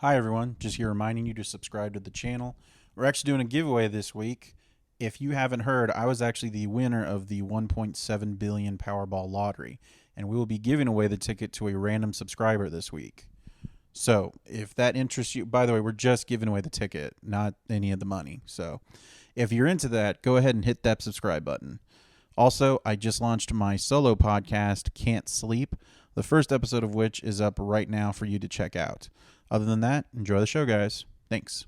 Hi everyone, just here reminding you to subscribe to the channel. We're actually doing a giveaway this week. If you haven't heard, I was actually the winner of the 1.7 billion Powerball lottery, and we will be giving away the ticket to a random subscriber this week. So if that interests you, by the way, we're just giving away the ticket, not any of the money. So if you're into that, go ahead and hit that subscribe button. Also, I just launched my solo podcast, Can't Sleep, the first episode of which is up right now for you to check out. Other than that, enjoy the show, guys. Thanks.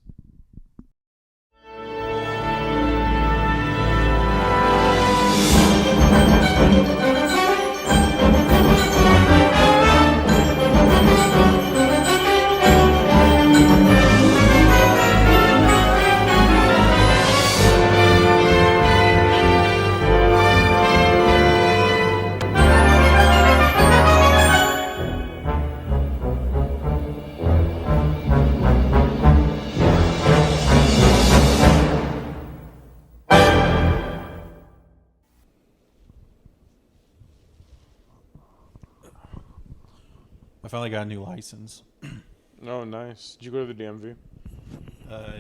I finally got a new license. Oh, nice. Did you go to the DMV?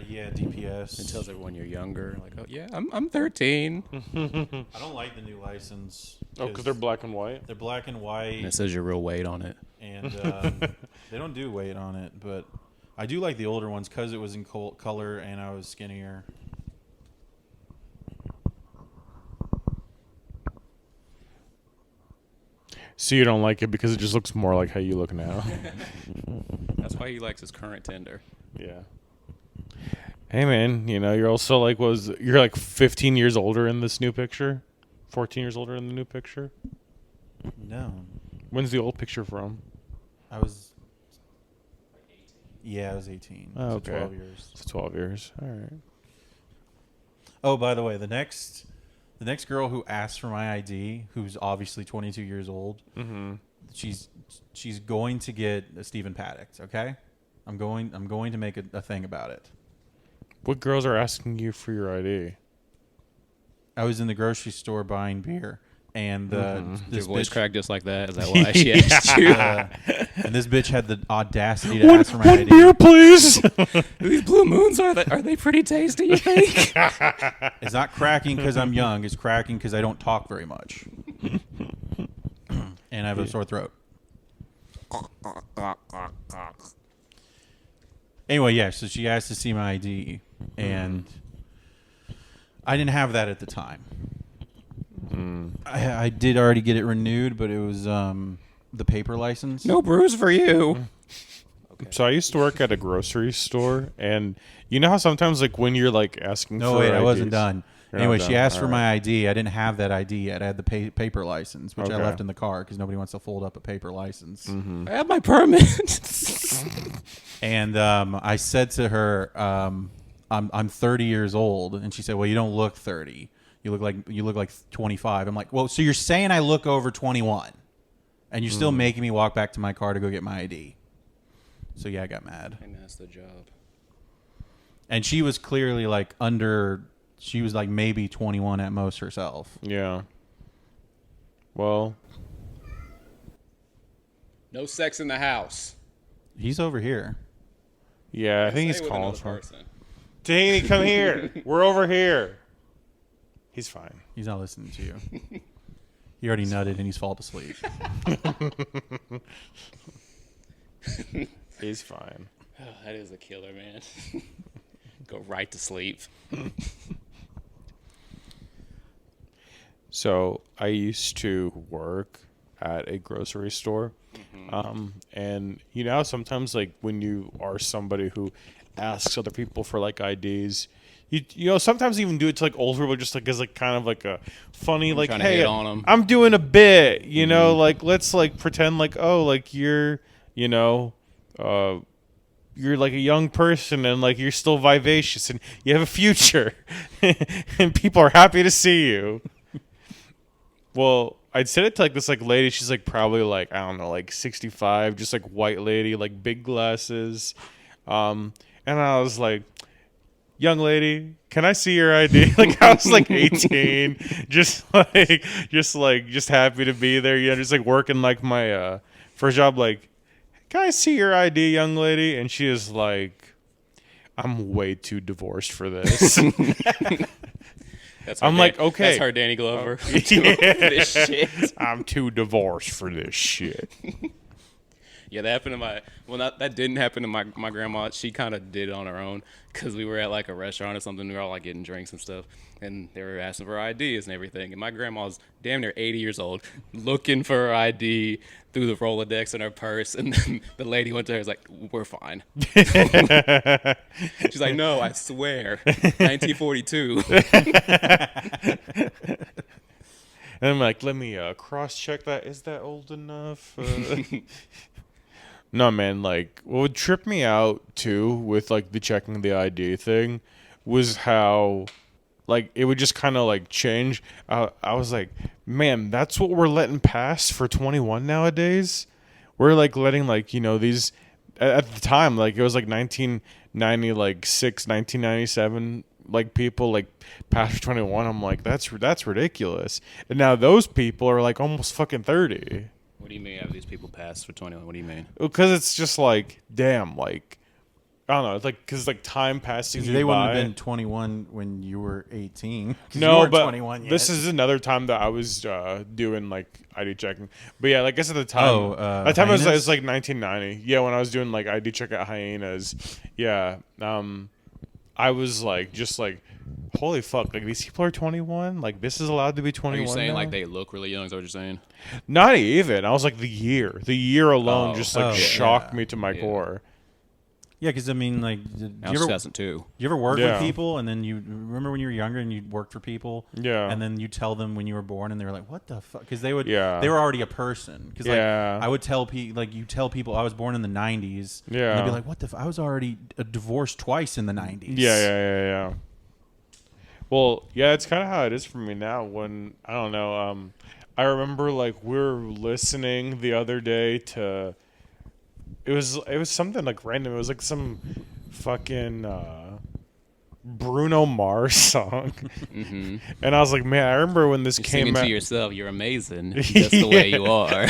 Yeah, DPS. It tells everyone you're younger. Like, oh yeah, I'm 13. I don't like the new license. Oh, because they're black and white? They're black and white. And it says your real weight on it. And they don't do weight on it, but I do like the older ones because it was in color and I was skinnier. So you don't like it because it just looks more like how you look now? That's why he likes his current Tinder. Yeah. Hey, man, you know, you're also like, you're like 15 years older in this new picture? 14 years older in the new picture? No. When's the old picture from? I was 18. Oh, so okay. 12 years. It's 12 years. All right. Oh, by the way, the next girl who asked for my ID, who's obviously 22 years old, she's going to get a Stephen Paddock, okay? I'm going to make a thing about it. What girls are asking you for your ID? I was in the grocery store buying beer, and Your this voice bitch, cracked just like that. Is that why she asked you? and this bitch had the audacity to ask for my One ID. beer, please! These blue moons, are they pretty tasty, you think? It's not cracking because I'm young. It's cracking because I don't talk very much, and I have a sore throat. Anyway, yeah. So she asked to see my ID, and I didn't have that at the time. I did already get it renewed, but it was the paper license. No bruise for you. Okay. So I used to work at a grocery store, and you know how sometimes, like, when you're, like, asking No, for wait, I IDs, wasn't done. You're Anyway, not she done. asked All for right. my ID. I didn't have that ID yet. I had the paper license, which I Okay. left in the car because nobody wants to fold up a paper license. I have my permit. And I said to her, I'm 30 years old, and she said, "Well, you don't look 30. You look like 25." I'm like, "Well, so you're saying I look over 21, and you're still making me walk back to my car to go get my ID?" So yeah, I got mad. And that's the job. And she was clearly like she was like maybe 21 at most herself. Yeah. Well, No sex in the house. He's over here. yeah, I think he's Stay with calling another for. person. Danny, come here. We're over here. He's fine. He's not listening to you. He already nutted and he's fallen asleep. He's fine. Oh, that is a killer, man. Go right to sleep. So I used to work at a grocery store. And you know, sometimes like when you are somebody who asks other people for like IDs, you know, sometimes even do it to like older people just like as like kind of like a funny, like, trying to hey, hit on 'em. I'm doing a bit, you know, like let's like pretend like, oh, like you're, you know, you're like a young person and like you're still vivacious and you have a future and people are happy to see you. Well, I'd said it to like this like lady. She's like probably like, I don't know, like 65, just like white lady, like big glasses. And I was like, young lady, can I see your ID? Like I was like 18, just happy to be there. You know, just like working like my first job. Like, can I see your ID, young lady? And she is like, I'm way too divorced for this. That's I'm like, okay. That's her Danny Glover. Yeah. This shit. I'm too divorced for this shit. Yeah, that happened to my. Well, that didn't happen to my grandma. She kind of did it on her own because we were at like a restaurant or something. We were all like getting drinks and stuff, and they were asking for IDs and everything. And my grandma's damn near 80 years old, looking for her ID through the Rolodex in her purse. And then the lady went to her, was like, "We're fine." She's like, "No, I swear, 1942." And I'm like, let me cross-check that. Is that old enough? No, man, like, what would trip me out, too, with, like, the checking the ID thing was how, like, it would just kind of, like, change. I was like, man, that's what we're letting pass for 21 nowadays? We're, like, letting, like, you know, these, at the time, like, it was, like, 1996, 1997, like, people, like, pass for 21. I'm like, that's ridiculous. And now those people are, like, almost fucking 30. What do you mean have these people passed for 21? What do you mean? Because it's just like, damn, like, I don't know. It's like, because like time passing you They wouldn't by. have been 21 when you were 18. No, you weren't but 21 yet. this is another time that I was doing like ID checking. But yeah, like I guess at the time, at the time it was Hyenas? like 1990. Yeah, when I was doing like ID check at Hyenas. Yeah, I was like, just like, holy fuck, like these people are 21. Like this is allowed to be Are 21. you saying now? like they look really young? Is that what you're saying? Not even. I was like the year alone just like Oh, shocked yeah. me to my core. Yeah, because I mean, like, Now it's 2002. you ever work Yeah. with people and then you remember when you were younger and you worked for people? Yeah. And then you tell them when you were born and they were like, what the fuck? Because they were already a person. Because Yeah. like, I would tell people, like, you tell people I was born in the 90s. Yeah. And they'd be like, what the I was already divorced twice in the 90s. Yeah. Well, yeah, it's kind of how it is for me now. When I don't know, I remember like we were listening the other day to. It was something like random. It was like some fucking Bruno Mars song, Mm-hmm. and I was like, man, I remember when this You're came singing out. to yourself, you're amazing, just the way you are.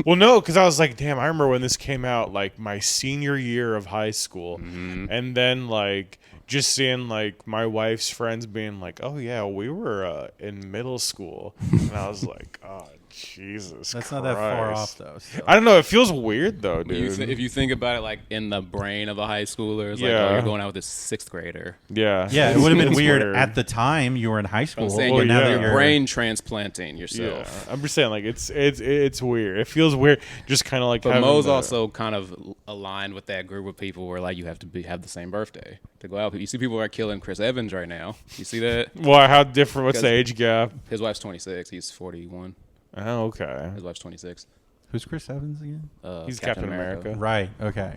Well, no, because I was like, damn, I remember when this came out, like my senior year of high school, and then like just seeing like my wife's friends being like, oh yeah, we were in middle school, and I was like, oh Jesus, That's Christ. not that far off, though. So. I don't know. It feels weird though, dude. If you think about it, like in the brain of a high schooler, it's like, Yeah. oh, you're going out with this sixth grader. Yeah, Yeah, it would have been It's weird at the time you were in high school. I'm saying Well, you're, yeah. you're you're brain transplanting yourself. Yeah, I'm just saying, like it's weird. It feels weird, just kind of like. But having Mo's the- also kind of aligned with that group of people where like you have to have the same birthday to go out. You see people are killing Chris Evans right now. You see that? Why? How different? What's the Because- age gap? His wife's 26. He's 41. Oh, okay. His wife's 26. Who's Chris Evans again? He's Captain America. Right. Okay.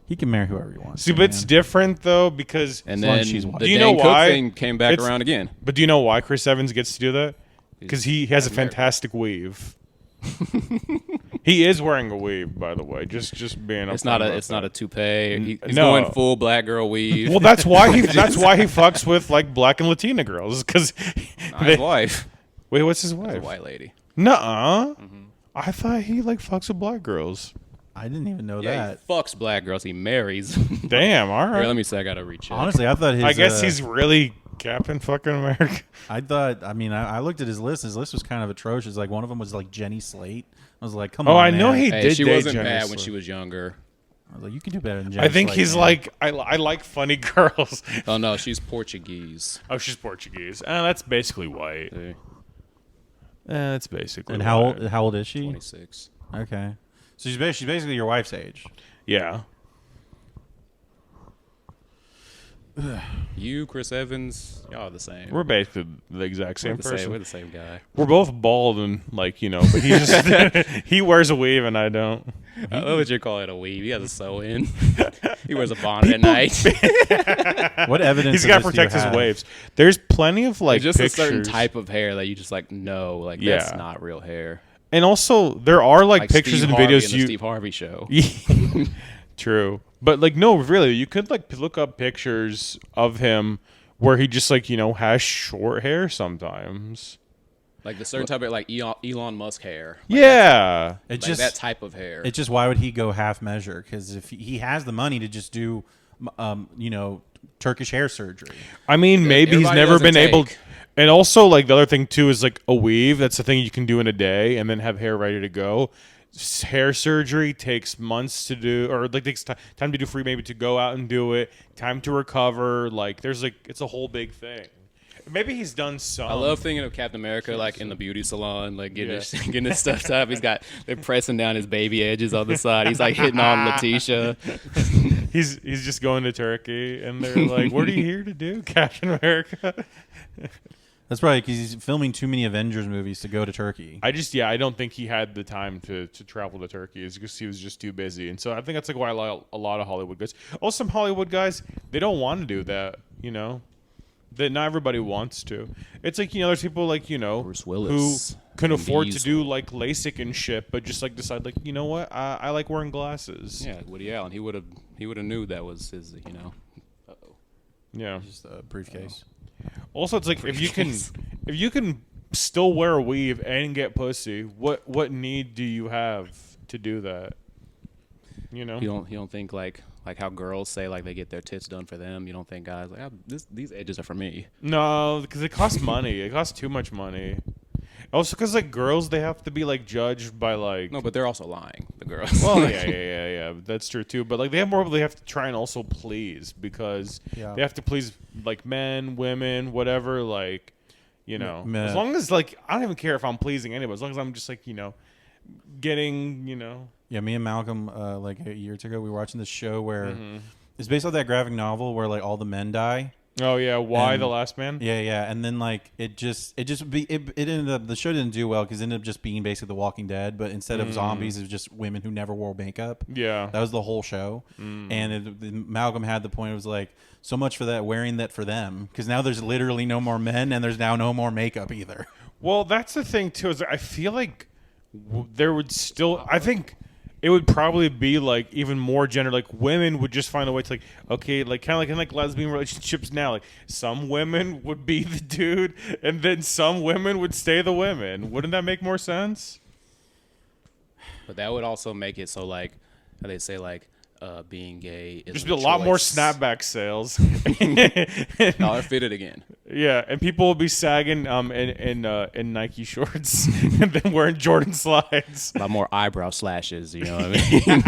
He can marry whoever he wants. See, but it's different though because. And As long then as she's the white. Do you Dane know Cook why? thing came back It's- around again. But do you know why Chris Evans gets to do that? Because he has a Captain America. fantastic weave. He is wearing a weave, by the way. Just being. It's upfront not about a that. toupee. He's no. going full black girl weave. Well, that's why he fucks with like black and Latina girls because. Not his wife. Wait, what's his It's a wife? white lady. Nuh-uh. I thought he like fucks with black girls. I didn't even know Yeah, that. he fucks black girls. He marries. Damn. All Here, right. let me say I gotta recheck. Honestly, I thought his. I guess he's really Captain fucking America. I thought. I mean, I looked at his list. His list was kind of atrocious. Like one of them was like Jenny Slate. I was like, come on. Oh, I know man. he Hey, did she date wasn't Jenny bad when Slate. she was younger. I was like, you can do better than Jenny I think Slate, he's man. like I like funny girls. Oh no, she's Portuguese. Oh, she's Portuguese. That's basically white. See? That's basically. And white. how old is she? 26. Okay. So she's basically your wife's age. Yeah. You, Chris Evans, y'all are the same. We're basically the exact same We're the person. We're the same guy. We're both bald and like but he just he wears a weave and I don't. What would you call it? A weave? He has a sew in. He wears a bonnet at night. What evidence? He's of got to this do you protect his have? waves. There's plenty of like Just pictures. a certain type of hair that you just like no, like that's Yeah. not real hair. And also there are like pictures Steve and Harvey videos in the you Steve Harvey show. True. But like no, really, you could like look up pictures of him where he just like, has short hair sometimes. Like the certain type of like Elon Musk hair. Like Yeah. It like just that type of hair. It's just why would he go half measure? Because if he has the money to just do, Turkish hair surgery. I mean, maybe he's everybody never doesn't been able. take. And also, like the other thing too is like a weave. That's the thing you can do in a day, and then have hair ready to go. Hair surgery takes months to do, or like takes time to do for you, maybe to go out and do it. Time to recover. Like there's like it's a whole big thing. Maybe he's done some. I love thinking of Captain America like in the beauty salon, like getting his stuff up. They're pressing down his baby edges on the side. He's like hitting on Letitia. He's just going to Turkey, and they're like, "What are you here to do, Captain America?" That's probably because he's filming too many Avengers movies to go to Turkey. I don't think he had the time to travel to Turkey. It's because he was just too busy, and so I think that's like why a lot of Hollywood guys. Also, some Hollywood guys, they don't want to do that. That not everybody wants to. It's like there's people like Bruce Willis, who can afford to Diesel. do like LASIK and shit, but just like decide like what I like wearing glasses. Yeah, Woody Allen. He would have knew that was his. Yeah. Just a briefcase. Also, it's like if you can still wear a weave and get pussy, what need do you have to do that? You don't think like how girls say like they get their tits done for them. You don't think guys like these edges are for me? No, because it costs money. It costs too much money. Also, because like girls, they have to be like judged by like. No, but they're also lying. The girls. Well, yeah. That's true too. But like they have to try and also please because they have to please like men, women, whatever. Like, as long as like I don't even care if I'm pleasing anybody. As long as I'm just like getting Yeah, me and Malcolm, like a year ago, we were watching this show where it's based off that graphic novel where like all the men die. Oh yeah, why the last man? Yeah, and then like it ended up, the show didn't do well because it ended up just being basically The Walking Dead, but instead of zombies, it was just women who never wore makeup. Yeah, that was the whole show. And Malcolm had the point. It was like so much for that wearing that for them because now there's literally no more men and there's now no more makeup either. Well, that's the thing too. Is I feel like there would still. I think. It would probably be like even more gender. Like women would just find a way to like, okay, like kind of like in like lesbian relationships now. Like some women would be the dude, and then some women would stay the women. Wouldn't that make more sense? But that would also make it so like how they say like being gay is just be a lot more snapback sales. No, fit it again. Yeah, and people will be sagging in Nike shorts and then wearing Jordan slides. A lot more eyebrow slashes, you know what I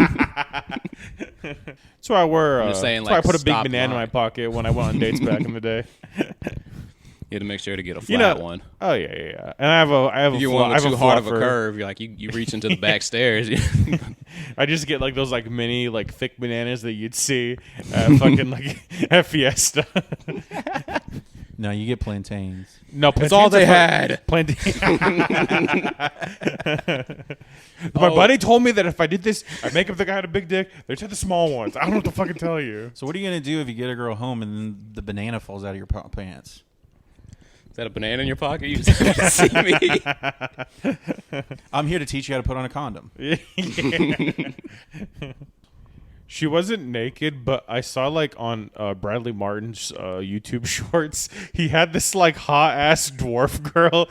mean? That's why I wear. I'm just saying, that's why I like, put a big stop banana in my lying. pocket when I went on dates back in the day. You had to make sure to get a flat one. Oh yeah. And I have a. You fla- want I have too a hard of a fluffer. curve. You're like you reach into the back stairs. I just get like those like mini like thick bananas that you'd see fucking like at Fiesta. No, you get plantains. No, That's all they had. Plantain. My buddy told me that if I did this, I'd make up the guy had a big dick. They took the small ones. I don't know what to fucking tell you. So what are you gonna do if you get a girl home and then the banana falls out of your pants? Is that a banana in your pocket? You just haven't seen me. I'm here to teach you how to put on a condom. She wasn't naked, but I saw like on Bradley Martin's YouTube shorts, he had this like hot ass dwarf girl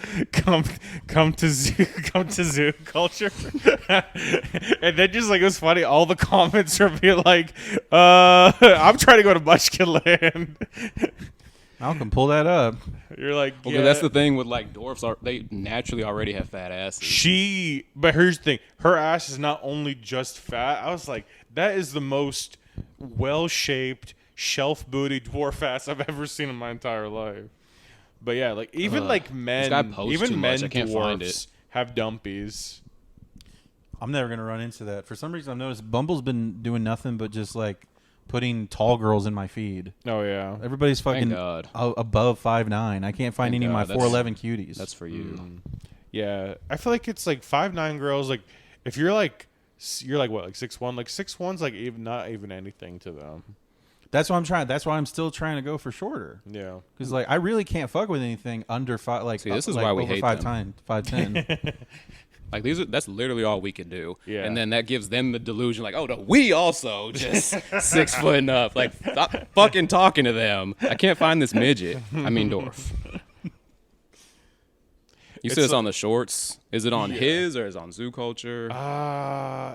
come to zoo culture, and then just like it was funny. All the comments were being like, "I'm trying to go to Munchkin Land." Malcolm, pull that up. You're like, Well, yeah. that's the thing with like dwarfs. They naturally already have fat asses. But here's the thing: her ass is not only just fat. I was like, that is the most well-shaped, shelf-booty dwarf ass I've ever seen in my entire life. But yeah, like even like men, guy posts even too men much. I can't find dwarfs have dumpies. I'm never gonna run into that. For some reason, I've noticed Bumble's been doing nothing but just like putting tall girls in my feed. Oh yeah, Everybody's fucking God. above 5'9". I can't find Thank any of my God. 4'11" cuties. That's for you. yeah. I feel like it's like 5'9" girls. Like if you're like what, like 6'1", like 6'1's like even not even anything to them. That's what I'm trying. That's why I'm still trying to go for shorter. Yeah, Because like I really can't fuck with anything under 5. Like See, this is like why we over hate 5'10". Like that's literally all we can do. Yeah. And then that gives them the delusion, like, oh no, we also just 6 foot and up. Like, stop fucking talking to them. I can't find this midget. I mean dwarf. You said it's on the shorts. Is it on his or is it on Zoo Culture?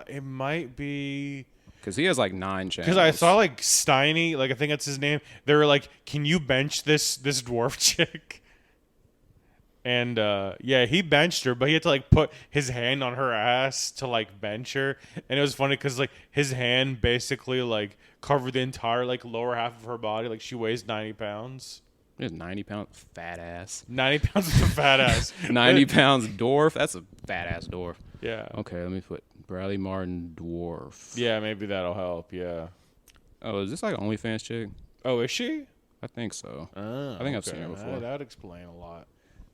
It might be. Because he has like 9 channels. Because I saw like Steiny, like I think that's his name. They were like, "Can you bench this dwarf chick?" And yeah, he benched her, but he had to like put his hand on her ass to like bench her. And it was funny because like his hand basically like covered the entire like lower half of her body. Like she weighs 90 pounds. It's 90 pounds, fat ass. 90 pounds is a fat ass. 90 pounds dwarf. That's a fat ass dwarf. Yeah. Okay, let me put Bradley Martin dwarf. Yeah, maybe that'll help. Yeah. Oh, is this like an OnlyFans chick? Oh, is she? I think so. Oh, I think I've seen her before. That would explain a lot.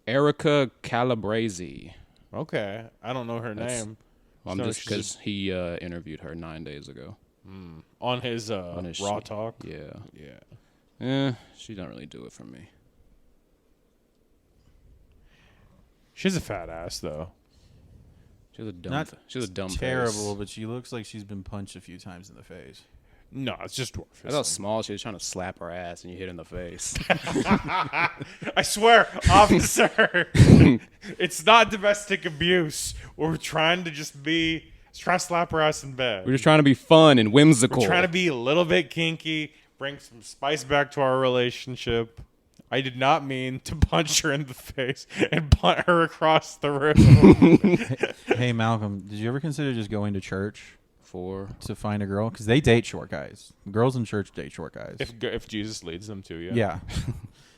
Erica Calabrese. Okay, I don't know her name. Well, just because he interviewed her 9 days ago. On his Raw Talk. Yeah. Yeah. She don't really do it for me. She's a fat ass though. She's a dumb. Not she's a dumb. terrible, face. but she looks like she's been punched a few times in the face. No, it's just dwarf. That's how small she was trying to slap her ass and you hit in the face. I swear, officer, it's not domestic abuse. We're trying to try to slap her ass in bed. We're just trying to be fun and whimsical. We're trying to be a little bit kinky, bring some spice back to our relationship. I did not mean to punch her in the face and punt her across the room. Hey, Malcolm, did you ever consider just going to church to find a girl? Because they date short guys. Girls in church date short guys. If Jesus leads them to, yeah. Yeah.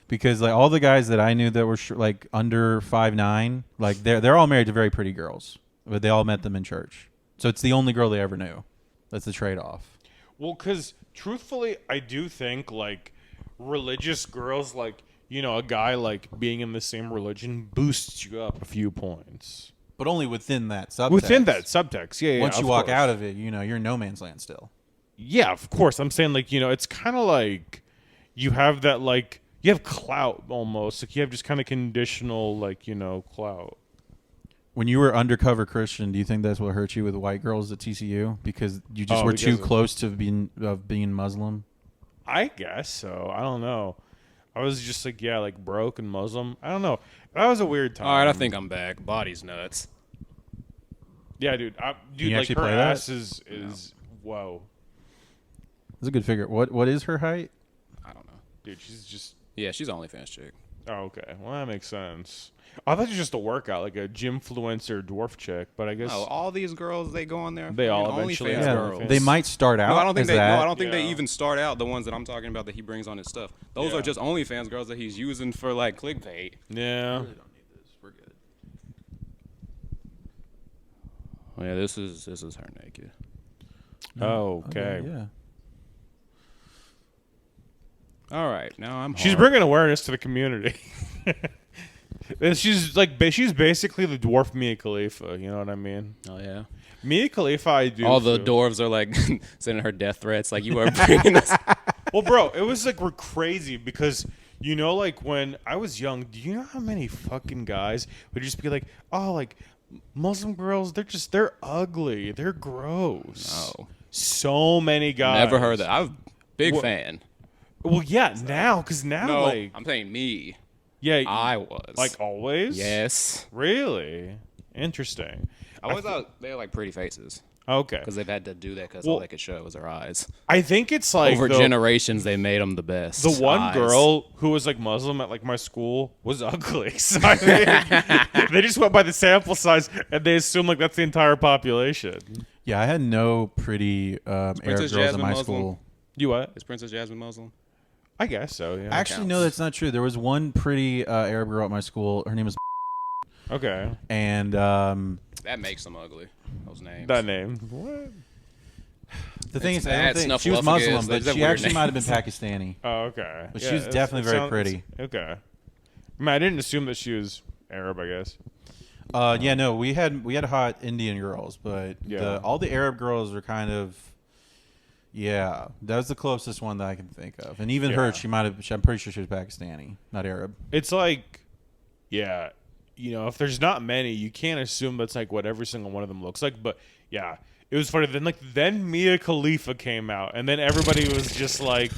Because like all the guys that I knew that were like under 5'9", like they're all married to very pretty girls, but they all met them in church. So it's the only girl they ever knew. That's the trade-off. Well, because truthfully, I do think like religious girls, like, you know, a guy like being in the same religion boosts you up a few points. But only within that subtext. Within that subtext, yeah. Once you walk out of it, you know, you're in no man's land still. Yeah, of course. I'm saying, like, you know, it's kind of like you have that, like, you have clout almost. Like, you have just kind of conditional, like, you know, clout. When you were undercover Christian, do you think that's what hurt you with white girls at TCU? Because you just were too close to being Muslim? I guess so. I don't know. I was just like, yeah, like broke and Muslim. I don't know. That was a weird time. All right, I think I'm back. Body's nuts. Yeah, dude. Dude, like her ass is whoa. That's a good figure. What is her height? I don't know. Dude, she's just... Yeah, she's an OnlyFans chick. Oh, okay. Well, that makes sense. I thought it was just a workout, like a gymfluencer dwarf chick, but I guess... No, all these girls, they go on there. They all eventually OnlyFans girls. They might start out I don't think as that. No, I don't think they even start out, the ones that I'm talking about that he brings on his stuff. Those are just OnlyFans girls that he's using for, like, clickbait. Yeah. I really don't need this. We're good. Oh, yeah, this is her naked. Oh, okay. Yeah. All right, now I'm She's hard. bringing awareness to the community. And she's basically the dwarf Mia Khalifa. You know what I mean? Oh yeah. Mia Khalifa, I do. All the dwarves are like sending her death threats. Like, you are bringing us. Well, bro, it was like we're crazy because, you know, like when I was young, do you know how many fucking guys would just be like, oh, like Muslim girls, they're ugly, they're gross. No. So many guys. Never heard that. I'm a big fan. Well, yeah, now, because now, No, like, I'm saying me. yeah, I was. like always. Yes. Really interesting. I always thought they had like pretty faces. Okay. Because they've had to do that because all they could show was their eyes. I think it's like Over generations, they made them the best. the one eyes. girl who was like Muslim at like my school was ugly. So I think they just went by the sample size and they assume like that's the entire population. Yeah, I had no pretty Arab girls in Jasmine my Muslim? school. You what? Is Princess Jasmine Muslim? I guess so. Yeah. Actually, no, that's not true. There was one pretty Arab girl at my school. Her name was Okay. and That makes them ugly. Those names. That name. What? the thing is, I that don't think she was Snuffleupagus, Muslim, but those are she weird actually might have been names. Pakistani. Oh, okay. But she was definitely very pretty. Okay. I mean, I didn't assume that she was Arab, I guess. Yeah, no, we had hot Indian girls, but all the Arab girls are kind of. Yeah, that was the closest one that I can think of, and even her, she might have. I'm pretty sure she was Pakistani, not Arab. It's like, yeah, you know, if there's not many, you can't assume that's like what every single one of them looks like. But yeah, it was funny. Then Mia Khalifa came out, and then everybody was just like,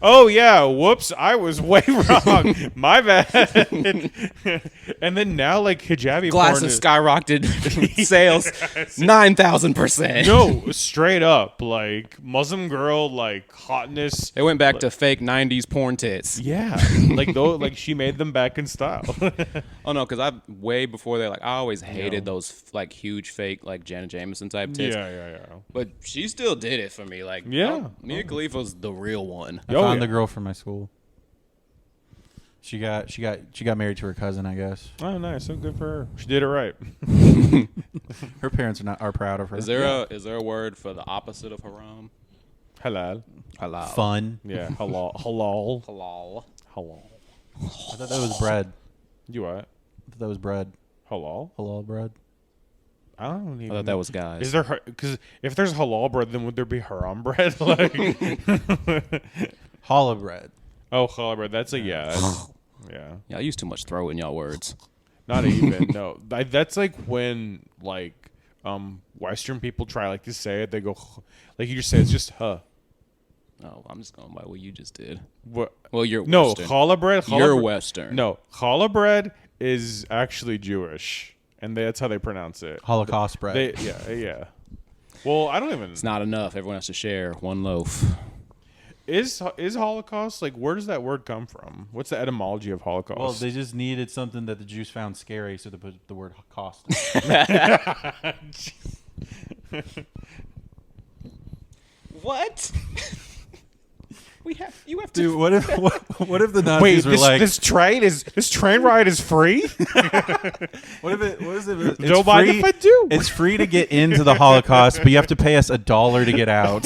Oh yeah, whoops, I was way wrong. My bad. And then now like hijabi Glasses porn is, skyrocketed sales 9,000%. no, straight up like Muslim girl like hotness. They went back to fake 90s porn tits. Yeah, like though, like she made them back in style. Oh no, because I way before they like I always hated those like huge fake like Janet Jameson type tits. Yeah. But she still did it for me. Like Yeah. Mia Khalifa's the real one. I found the girl from my school. She got married to her cousin, I guess. Oh, nice. So good for her. She did it right. Her parents are proud of her. Is there a word for the opposite of haram? Halal. Halal. Fun? Yeah. Halal. Halal. I thought that was bread. You what? I thought that was bread. Halal. Halal bread. I don't even. I thought that was guys. Is there? Because if there's halal bread, then would there be haram bread? Like. Challah bread. Oh, challah bread. That's a yeah. Yeah. Yeah, I use too much throw in y'all words. Not even. No. That's like when like Western people try like to say it. They go like you just say it's just huh. Oh, I'm just going by what you just did. What? Well, you're No, Western. challah bread. You're Western. No, challah bread is actually Jewish, and that's how they pronounce it. Holocaust bread. Yeah. Well, I don't even. It's not enough. Everyone has to share one loaf. Is Holocaust like? Where does that word come from? What's the etymology of Holocaust? Well, they just needed something that the Jews found scary, so they put the word cost. What? You have to. Dude, what if the Nazis Wait, were like, this train ride is free? what is it? Don't mind if I do. It's free to get into the Holocaust, but you have to pay us $1 to get out.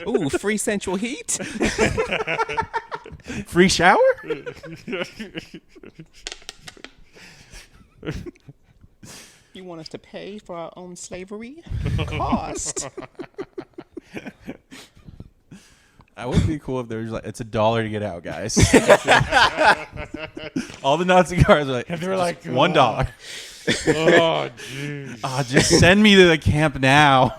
Ooh, free central heat. Free shower? You want us to pay for our own slavery? Cost. That would be cool if there was like, it's $1 to get out, guys. All the Nazi guards are like, And they're like, $1. Oh, jeez. Just send me to the camp now.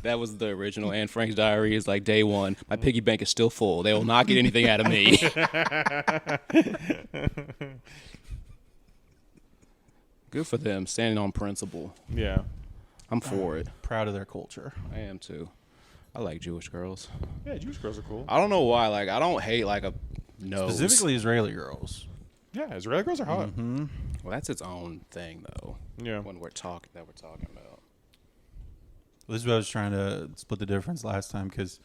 That was the original Anne Frank's diary. Is like day one. My piggy bank is still full. They will not get anything out of me. Good for them, standing on principle. Yeah. I'm for it. Proud of their culture. I am too. I like Jewish girls. Yeah, Jewish girls are cool. I don't know why. Like I don't hate like a nose. Specifically Israeli girls. Yeah, Israeli girls are hot. Mm-hmm. Well, that's its own thing though. Yeah. When we're talking about. This is what I was trying to split the difference last time, because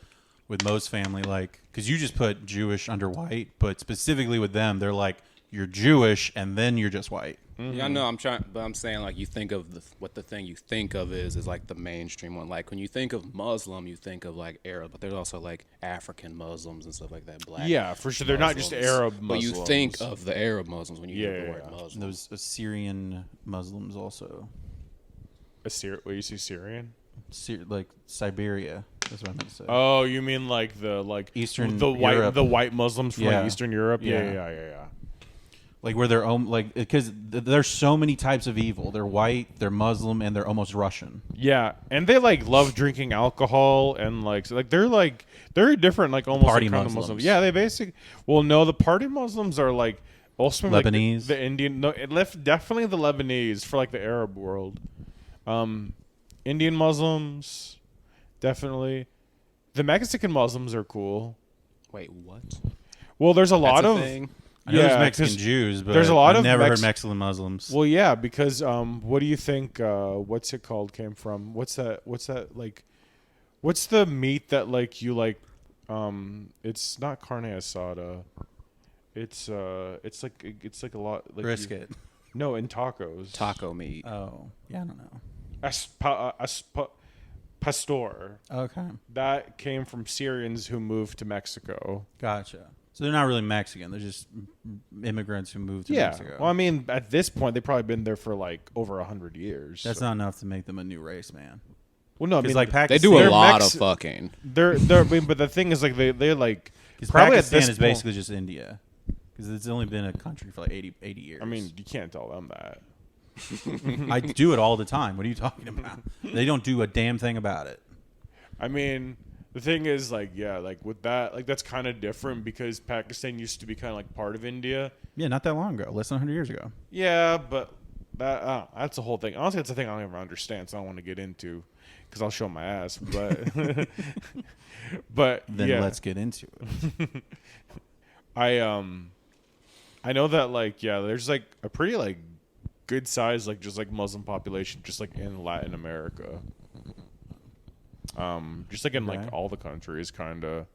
with most family, like, because you just put Jewish under white, but specifically with them, they're like, you're Jewish and then you're just white. Mm-hmm. Yeah, I know. I'm trying, but I'm saying like you think of what the thing you think of is like the mainstream one. Like when you think of Muslim, you think of like Arab, but there's also like African Muslims and stuff like that. Black. Yeah, for sure. They're not just Arab Muslims. But you think of the Arab Muslims when you hear the word Muslim. And those Assyrian Muslims also. What you see Syrian? Like Siberia. That's what I meant to say. Oh, you mean like Eastern Europe. The white Muslims from like Eastern Europe? Yeah. Yeah. Like where they're like, because there's so many types of evil. They're white, they're Muslim, and they're almost Russian. Yeah, and they like love drinking alcohol and like they're different, like almost Party like, kind of Muslims. Yeah, they basically. Well, no, the party Muslims are like also Lebanese. Like the Indian. No, it left definitely the Lebanese for like the Arab world. Indian Muslims, definitely. The Mexican Muslims are cool. Wait, what? Well, there's a lot That's a of. thing? I know there's 'cause Mexican Jews, but there's a lot I've of never heard Mexican Muslims. Well, yeah, because what do you think? What's it called? Came from? What's that? Like? What's the meat that like you like? It's not carne asada. It's like a lot like Brisket. No, in tacos. Taco meat. Oh, yeah, I don't know. Pastor. Okay, That came from Syrians who moved to Mexico. gotcha. So they're not really Mexican. They're just immigrants who moved to Mexico. Well, I mean, at this point, they've probably been there for like over 100 years. That's not enough to make them a new race, man. Well, no, I mean, like They Pakistan, do a they're lot Mex- of fucking. I mean, but the thing is, like, they're like because probably Pakistan at this is point- basically just India, because it's only been a country for like 80 years. I mean, you can't tell them that. I do it all the time. What are you talking about? They don't do a damn thing about it. I mean, the thing is, like, yeah, like with that, like that's kind of different because Pakistan used to be kind of like part of India. Yeah, not that long ago, less than 100 years ago. Yeah, but that's the whole thing. Honestly, that's the thing I don't even understand, so I don't want to get into because I'll show my ass. But but Then yeah. let's get into it. I know that like there's like a pretty like good size like just like Muslim population just like in Latin America. Just like in like all the countries kind of.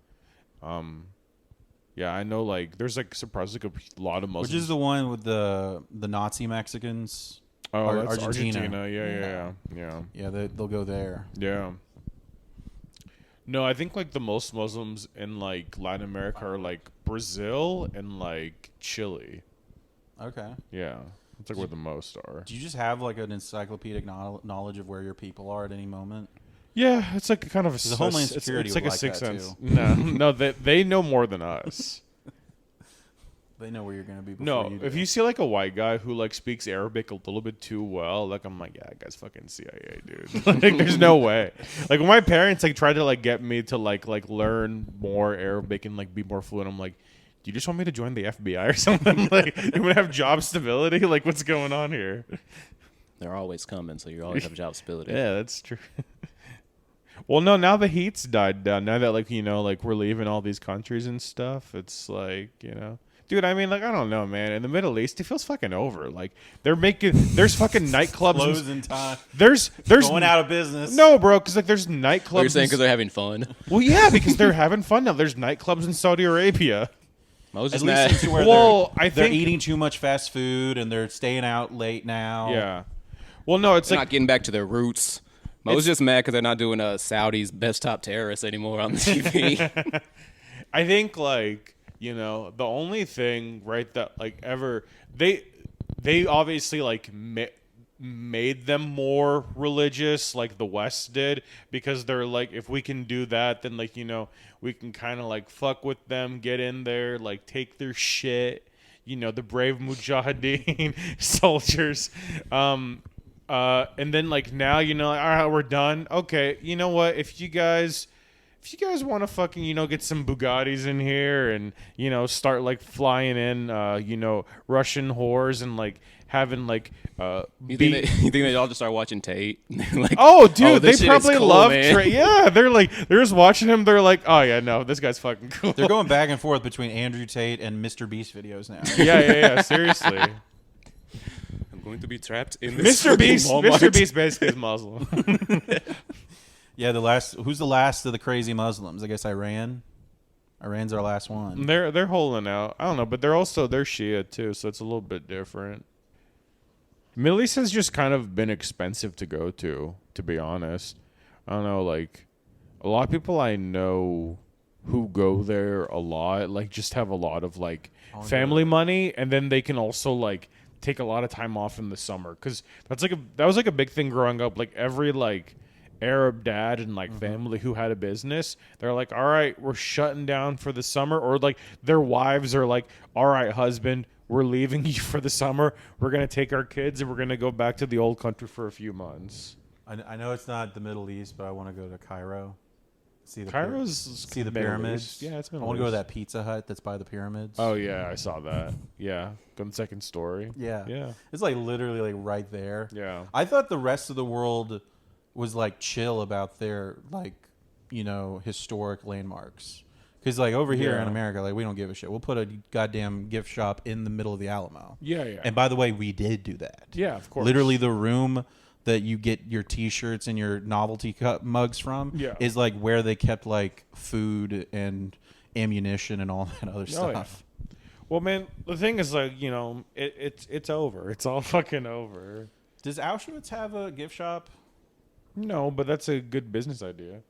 Yeah, I know like there's like surprisingly a lot of Muslims. Which is the one with the Nazi Mexicans? Oh, that's Argentina. Yeah. Yeah, they'll go there. Yeah. No, I think like the most Muslims in like Latin America are like Brazil and like Chile. Okay. Yeah. It's like where the most are. Do you just have like an encyclopedic knowledge of where your people are at any moment? Yeah, it's like a kind of a The Homeland Security it's like would a like sixth that sense. too. No, they know more than us. They know where you're going to be before No, you if do. you see like a white guy who like speaks Arabic a little bit too well, like I'm like, yeah, that guy's fucking CIA, dude. Like, there's no way. Like when my parents like tried to like get me to like learn more Arabic and like be more fluent, I'm like, do you just want me to join the FBI or something? Like, you want to have job stability? Like, what's going on here? They're always coming, so you always have job stability. Yeah, that's true. Well, no, now the heat's died down. Now that, like, you know, like, we're leaving all these countries and stuff, it's like, you know. Dude, I mean, like, I don't know, man. In the Middle East, it feels fucking over. Like, there's fucking nightclubs. Closing time. There's Going out of business. No, bro, because, like, there's nightclubs. You're saying because they're having fun? Well, yeah, because they're having fun now. There's nightclubs in Saudi Arabia. I was At just least mad. it's to where Well, they're I think- eating too much fast food and they're staying out late now. Yeah. Well, no, it's They're like... not getting back to their roots. I was just mad because they're not doing Saudi's best top terrorists anymore on the TV. I think, like, you know, the only thing, right, that, like, ever... They obviously, like, made them more religious, like the West did, because they're like, if we can do that, then, like, you know, we can kind of, like, fuck with them, get in there, like, take their shit, you know, the brave mujahideen soldiers. And then, like, now, you know, like, all right, we're done. Okay, you know what? If you guys want to fucking, you know, get some Bugattis in here and, you know, start, like, flying in, you know, Russian whores and, like, having, like, You think they all just start watching Tate? Like, oh, dude, this they shit is probably cool, love man. Trey. Yeah, they're just watching him. They're like, oh, yeah, no, this guy's fucking cool. They're going back and forth between Andrew Tate and Mr. Beast videos now. Yeah, seriously. I'm going to be trapped in this Mr. Beast Walmart. basically is Muslim. Yeah, who's the last of the crazy Muslims? I guess Iran. Iran's our last one. They're holding out. I don't know, but they're Shia too, so it's a little bit different. Middle East has just kind of been expensive to go to be honest. I don't know, like a lot of people I know who go there a lot, like just have a lot of like family money, and then they can also like take a lot of time off in the summer, because that was like a big thing growing up. Like every like Arab dad and like family who had a business, they're like, all right, we're shutting down for the summer, or like their wives are like, all right, husband, we're leaving you for the summer. We're going to take our kids and we're going to go back to the old country for a few months. I know it's not the Middle East, but I want to go to Cairo. See the See the pyramids. Yeah, it's I Middle want to go to East. that Pizza Hut that's by the pyramids. Oh yeah, I saw that. Yeah, on the second story. Yeah. It's like literally like right there. Yeah. I thought the rest of the world was like chill about their like, you know, historic landmarks. Because like over here in America, like we don't give a shit. We'll put a goddamn gift shop in the middle of the Alamo. Yeah. And by the way, we did do that. Yeah, of course. Literally the room that you get your T-shirts and your novelty cup mugs from is like where they kept like food and ammunition and all that other stuff. Yeah. Well, man, the thing is, like, you know, it's over. It's all fucking over. Does Auschwitz have a gift shop? No, but that's a good business idea.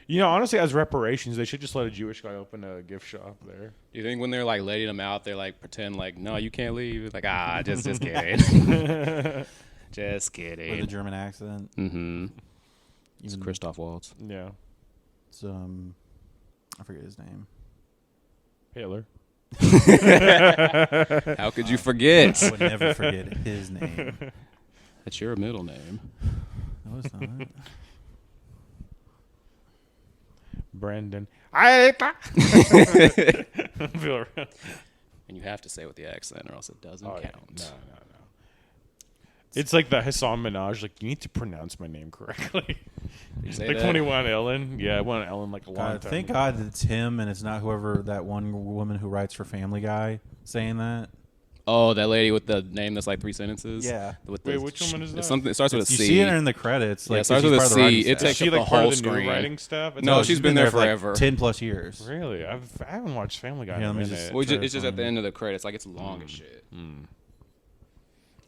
You know, honestly, as reparations, they should just let a Jewish guy open a gift shop there. You think when they're like letting them out, they're like pretend like, no, you can't leave. It's like, just kidding. Just kidding. With a German accent. Mm-hmm. It's Christoph Waltz. Yeah. It's I forget his name. Hitler. How could you forget? I would never forget his name. That's your middle name. No, it's not. Brandyn. I Villarreal. And you have to say it with the accent, or else it doesn't count. No. It's like the Hassan Minaj. Like, you need to pronounce my name correctly. You say Like that? when he went on Ellen. Yeah, I went on Ellen like a long God, time thank ago. God that it's him and it's not whoever that one woman who writes for Family Guy saying that. Oh, that lady with the name that's like 3 sentences. Yeah. With Wait, which woman is that? Something. It starts with a You C. see it in the credits. Yeah, Like, it starts 'cause with a she's part of the C. writing It staff. Is takes she up like the part whole of the new screen. writing staff? It's No, not- she's been there forever. 10+ years. Really? I haven't watched Family Guy in Yeah, a let me minute. just- Well, Try to it's just at find the it. end of the credits. Like, it's long as shit.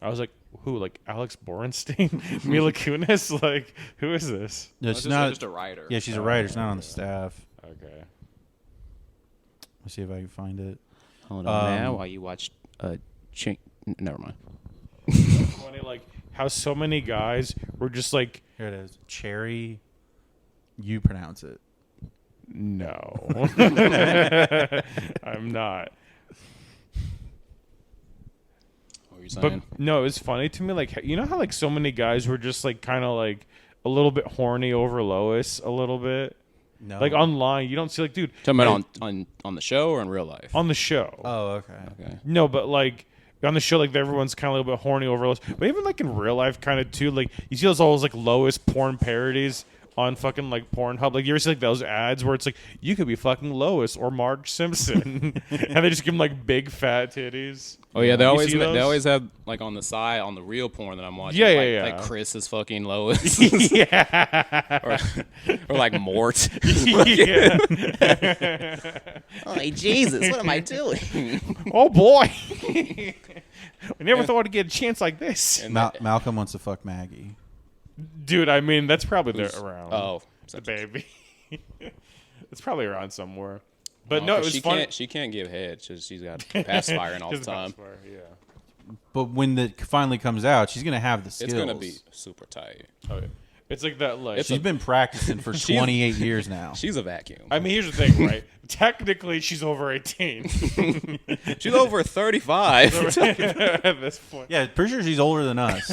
I was like, who? Like Alex Borenstein? Mila Kunis? Like, who is this? No, It's she's just, not. just a writer. Yeah, she's a writer. She's not on the staff. Okay. Let's see if I can find it. Hold on, man. While you watch never mind. Funny, like, how so many guys were just like, Here it is. Cherry. You pronounce it. no. I'm not. What were you saying? But no, it's funny to me. Like, you know how like so many guys were just like kind of like a little bit horny over Lois a little bit. No. Like online, you don't see like, dude, Talking about on the show or in real life? on the show. Oh, okay. Okay. No, but like on the show, like everyone's kind of a little bit horny over Lois. But even like in real life, kind of too. Like you see those always like Lois porn parodies on fucking like Pornhub. Like you ever see like those ads where it's like you could be fucking Lois or Marge Simpson, and they just give them like big fat titties. Oh yeah, they You always see those? have like on the side on the real porn that I'm watching. Yeah, like, yeah, yeah. Like Chris is fucking Lois, Yeah. or like Mort. Yeah. Oh Jesus, what am I doing? Oh boy. We never thought I'd get a chance like this. And Malcolm wants to fuck Maggie. Dude, I mean, that's probably there around. oh, The baby. It's probably around somewhere. But no, it was she fun. She can't give head. She's got pacifiering all the Just time. pacifier, yeah. But when it finally comes out, she's gonna have the skills. It's gonna be super tight. Oh, yeah. It's like that, like. She's been practicing for 28 years now. She's a vacuum. I mean, here's the thing, right? Technically, she's over 18 She's over 35. at this point. Yeah, pretty sure she's older than us.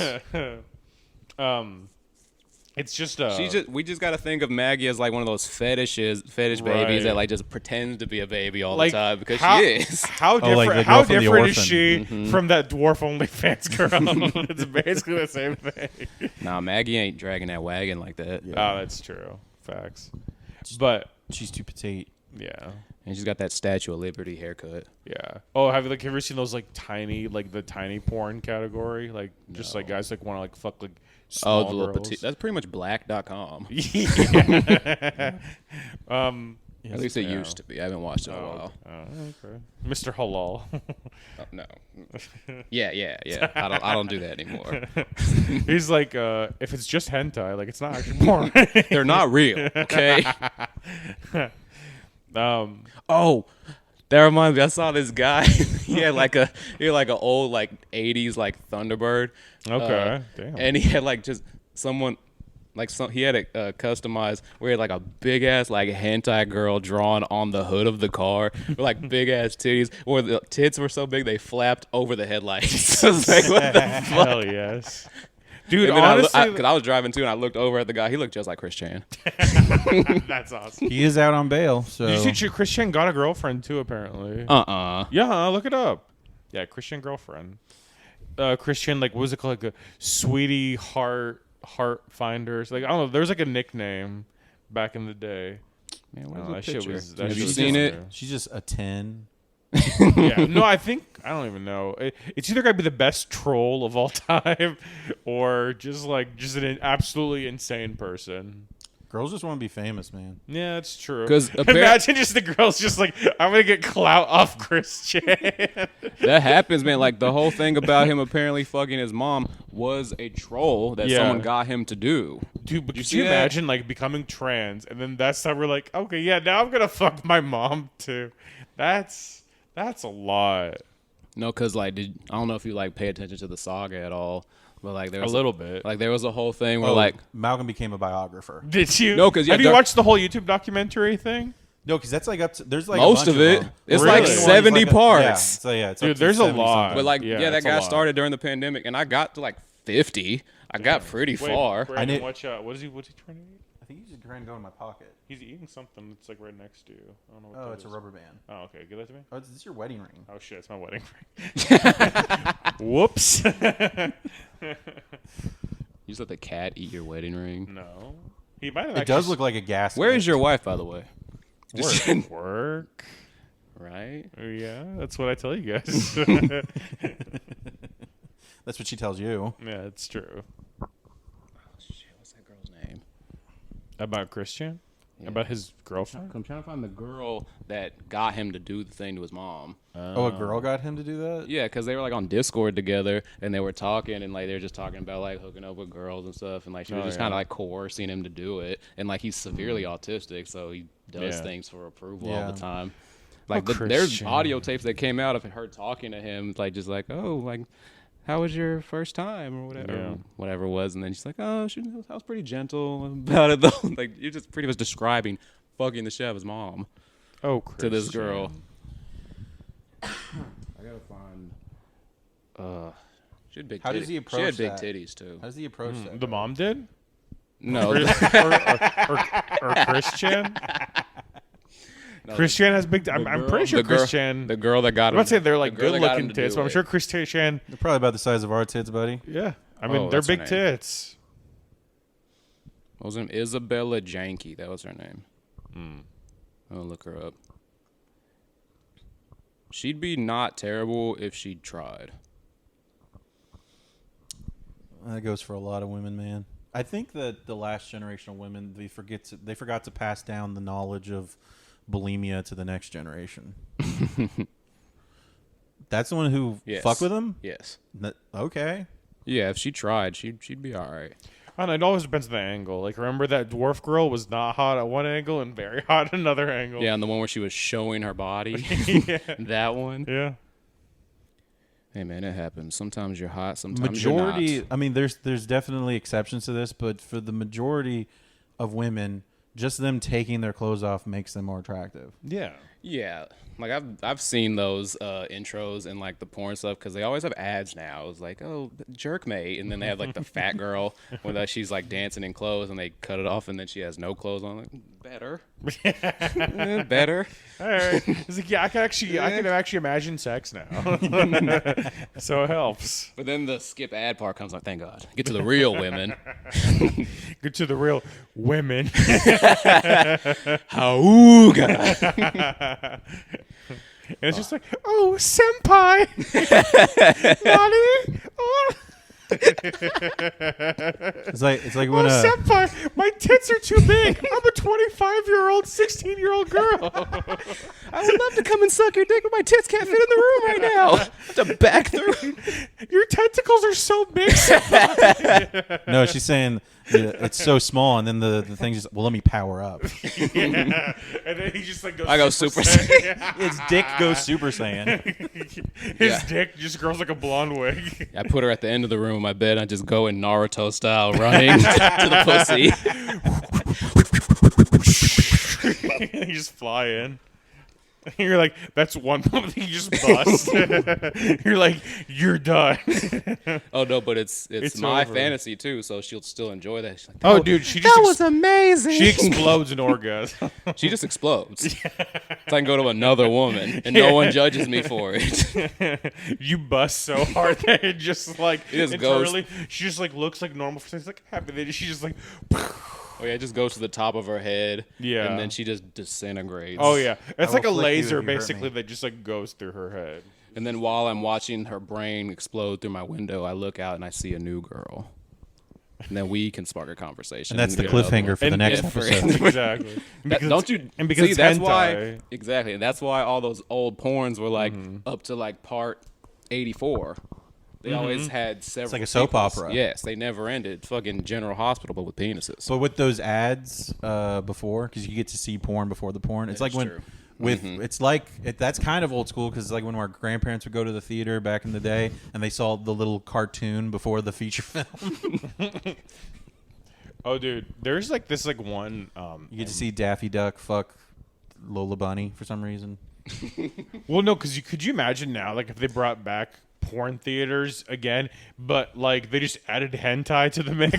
It's just We just got to think of Maggie as like one of those fetish babies Right. that like just pretends to be a baby all like the time because how, she is. How like different? the How girl from The different is Orphan. she from that dwarf OnlyFans girl? It's basically the same thing. Nah, Maggie ain't dragging that wagon like that. Oh, that's true. Facts. But She's too petite. yeah. And she's got that Statue of Liberty haircut. Yeah. Oh, have you ever seen those like tiny, like the tiny porn category? Like just like guys like want to like fuck like small Oh, the little girls. petite. That's pretty much black.com. Yeah. At least it used to be. I haven't watched it in a while. Okay. Mr. Halal. Oh, no. Yeah. I don't do that anymore. He's like, if it's just hentai, like it's not actually porn. They're not real. Okay. Oh, that reminds me. I saw this guy. he had like a old like 80s like Thunderbird. Okay. Damn. And he had like just someone. Like he had it customized where he had like a big ass like hentai girl drawn on the hood of the car with like big ass titties, where the tits were so big they flapped over the headlights. I was like, what the fuck? Hell yes. Dude, And then honestly, because I was driving too, and I looked over at the guy. He looked just like Chris Chan. that's awesome. He is out on bail, so Did you see Christian got a girlfriend too, apparently? Uh-uh. Yeah, look it up. Yeah, Christian girlfriend. Christian, like, what was it called? Like a sweetie heart finders. Like, I don't know. There was like a nickname back in the day. Man, what Oh, is that the shit picture? was. Have you shit seen was it? there. she's just a 10. Yeah. No, I don't even know. It's either gonna be the best troll of all time, or just an absolutely insane person. Girls just want to be famous, man. Yeah, that's true. 'Cause imagine just the girls just like, I'm gonna get clout off Christian. That happens, man. Like the whole thing about him apparently fucking his mom was a troll that Yeah. someone got him to do. Dude, but could see you that? imagine like becoming trans and then that's how we're like, okay, yeah, now I'm gonna fuck my mom too. That's a lot. No, because like, I don't know if you like pay attention to the saga at all, but like there was A little bit. Like there was a whole thing where like Malcolm became a biographer. Did you? No, 'cause, yeah, have you there- watched the whole YouTube documentary thing? No, because that's like up to there's like most a bunch of it, them. it's Really? like One's 70 like parts. Yeah, so yeah, it's Dude, up to there's a 70 lot. something. But like, Yeah, yeah, that that's a guy lot. started during the pandemic, and I got to like 50. I got pretty Wait, far. Brandyn, I what's he turning? I think he's just trying to go in my pocket. He's eating something that's like right next to you. I don't know what Oh, that it's a is. rubber band. Oh, okay. Give that to me. Oh, is this your wedding ring? Oh shit, it's my wedding ring. Whoops. You just let the cat eat your wedding ring? No. He might have It does look like a gas. Where is your wife, by the way? work. Right? Yeah, that's what I tell you guys. That's what she tells you. Yeah, it's true. Oh, shit. What's that girl's name? About Christian? Yeah. About his girlfriend? I'm trying to find the girl that got him to do the thing to his mom. Oh, a girl got him to do that? Yeah, because they were like on Discord together and they were talking and like they were just talking about like hooking up with girls and stuff and like she was just kind of like coercing him to do it and like he's severely autistic, so he does things for approval all the time. Like there's audio tapes that came out of her talking to him, like just like, oh, like how was your first time or whatever, whatever it was, and then she's like, oh, I was pretty gentle about it though. Like you're just pretty much describing fucking the shit out of his mom. Oh, to this girl. I gotta find. She had big. How does he approach She had that? big titties too. How does he approach that? The mom did? No, or Christian? No, Christian has big. I'm pretty sure Christian. The girl that got him. I'm not saying they're like the girl good that got him looking to tits, do but I'm it. sure Christian. They're probably about the size of our tits, buddy. Yeah, I mean Oh, they're what's her big name? tits. What was her name? Isabella Janke. That was her name. I'll look her up. She'd be not terrible if she tried. That goes for a lot of women, man. I think that the last generation of women, they forgot to pass down the knowledge of bulimia to the next generation. That's the one who fuck with them? Yes. Okay. Yeah, if she tried, she'd be all right. I don't know, it always depends on the angle. Like, remember that dwarf girl was not hot at one angle and very hot at another angle? Yeah, and the one where she was showing her body. That one. Yeah. Hey, man, it happens. Sometimes you're hot, sometimes you're not. I mean, there's definitely exceptions to this, but for the majority of women, just them taking their clothes off makes them more attractive. Yeah. Yeah, like I've seen those intros and like the porn stuff because they always have ads now. It's like, oh, jerk mate, and then they have like the fat girl where she's like dancing in clothes and they cut it off and then she has no clothes on. Like, better, better. All right. It's like, yeah, I can actually imagine sex now, so it helps. But then the skip ad part comes like, thank God, get to the real women. Get to the real women. Hauga. And it's just like, oh, senpai, Nani? Oh. It's like when senpai, my tits are too big. I'm a 25-year-old, 16-year-old girl. I would love to come and suck your dick, but my tits can't fit in the room right now. I have to back through. Your tentacles are so big. no, she's saying it's so small, and then the thing just let me power up. Yeah. And then he just like goes. I go Super Saiyan. Its dick goes Super Saiyan. His dick just grows like a blonde wig. I put her at the end of the room in my bed. I just go in Naruto style, running to the pussy. You just fly in. You're like, that's one moment you just bust. You're like, you're done. Oh no, but it's my over. fantasy too, so she'll still enjoy that. She's like, Oh, dude, she just that was amazing. she explodes in orgasm. She just explodes. So I can go to another woman, and no one judges me for it. You bust so hard that it just like It just internally, she just like looks like normal. She's like happy. Then she just like. Oh yeah, it just goes to the top of her head. Yeah. And then she just disintegrates. Oh yeah, it's like a will flick you laser if you hurt basically me. that just like goes through her head. And then while I'm watching her brain explode through my window, I look out and I see a new girl. And then we can spark a conversation. And that's the get another one. cliffhanger for the next episode. Exactly. Don't you? And because see, it's that's hentai. why exactly. And that's why all those old porns were like up to like part 84. They always had several. It's like a soap sequels. opera. Yes, they never ended. Fucking General Hospital, but with penises. But with those ads before, because you get to see porn before the porn, it's like when true. it's like that's kind of old school because it's like when our grandparents would go to the theater back in the day and they saw the little cartoon before the feature film. Oh, dude, there's like this like one. You get to see Daffy Duck fuck Lola Bunny for some reason. Well, no, because could you imagine now, like if they brought back porn theaters again, but like they just added hentai to the mix?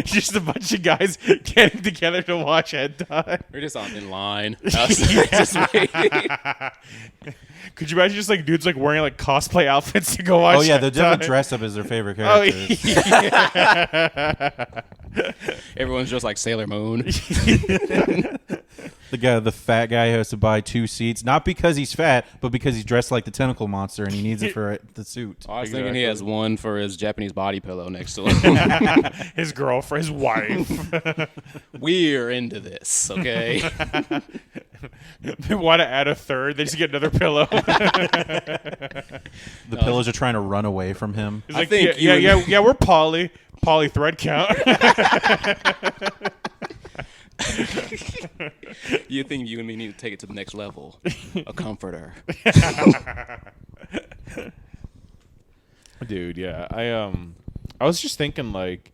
Just a bunch of guys getting together to watch hentai. We're just in line. Just waiting. Could you imagine just like dudes like wearing like cosplay outfits to go watch? Oh yeah, they'll hentai? definitely dress up as their favorite Oh, characters. yeah. Everyone's just like Sailor Moon. The fat guy who has to buy 2 seats, not because he's fat, but because he's dressed like the tentacle monster and he needs it for the suit. I was thinking he has one for his Japanese body pillow next to him. His girlfriend, his wife. We're into this, okay? They want to add a third. They just get another pillow. The pillows are trying to run away from him. He's I like, think yeah, we're poly thread count. You think you and me need to take it to the next level? A comforter. Dude, yeah. I was just thinking, like,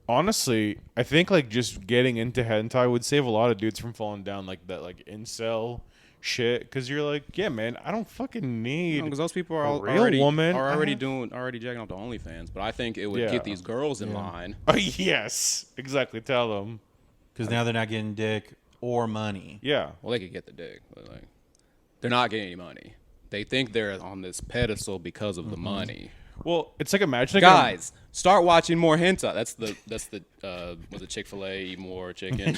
honestly, I think like just getting into hentai would save a lot of dudes from falling down like that, like incel shit. Because you're like, yeah, man, I don't fucking need. Because those people are a real already woman. already jacking off to OnlyFans. But I think it would get these girls in line. Oh, yes, exactly. Tell them. Because now they're not getting dick or money. Yeah. Well, they could get the dick, but like, they're not getting any money. They think they're on this pedestal because of the money. Well, it's like imagine Guys, start watching more hentai. That's the was it Chick-fil-A, eat more chicken.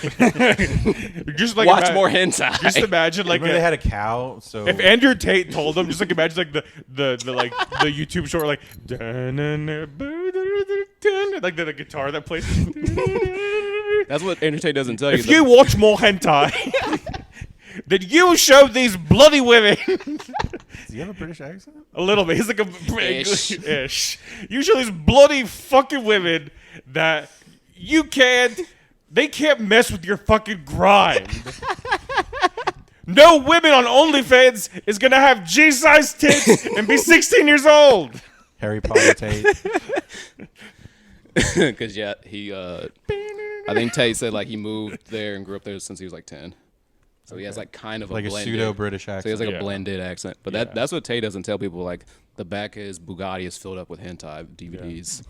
just like Watch more hentai. Just imagine like Remember they had a cow, so if Andrew Tate told them, just like imagine like the like the YouTube short like like the guitar that plays. That's what Andrew Tate doesn't tell you. If you watch more hentai, then you will show these bloody women. Does he have a British accent? A little bit. He's like a Ish. English-ish. You show these bloody fucking women that they can't mess with your fucking grind. No women on OnlyFans is gonna have G-sized tits and be 16 years old. Harry Potter Tate. Because he I think Tate said like he moved there and grew up there since he was like 10. So he has like kind of Like a blended, pseudo British accent. So he has like Yeah. a blended accent. But that's what Tate doesn't tell people. Like the back of his Bugatti is filled up with hentai DVDs.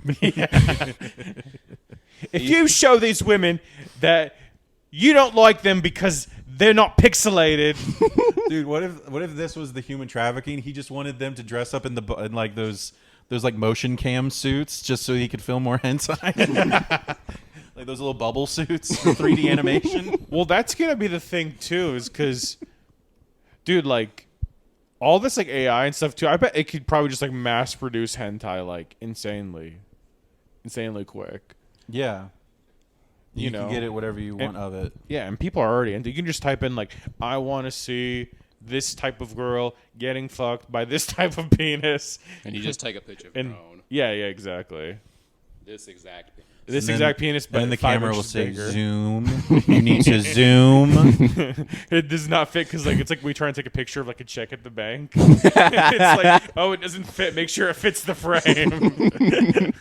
If you show these women that you don't like them because they're not pixelated. Dude, what if this was the human trafficking? He just wanted them to dress up in like those like motion cam suits just so he could film more hentai. Like those little bubble suits, 3D animation. Well, that's gonna be the thing too, is because, dude, like all this like AI and stuff too. I bet it could probably just like mass produce hentai like insanely quick. Yeah. You know. can get it whatever you want of it. Yeah, and people are already into. You can just type in like, I want to see this type of girl getting fucked by this type of penis, And you just take a picture of and your own. yeah, exactly. This exact. This And then- exact penis, but And the 5 camera will inches say bigger. zoom. You need to zoom. It does not fit because like it's like we try and take a picture of like a check at the bank. It's like, oh, it doesn't fit. Make sure it fits the frame.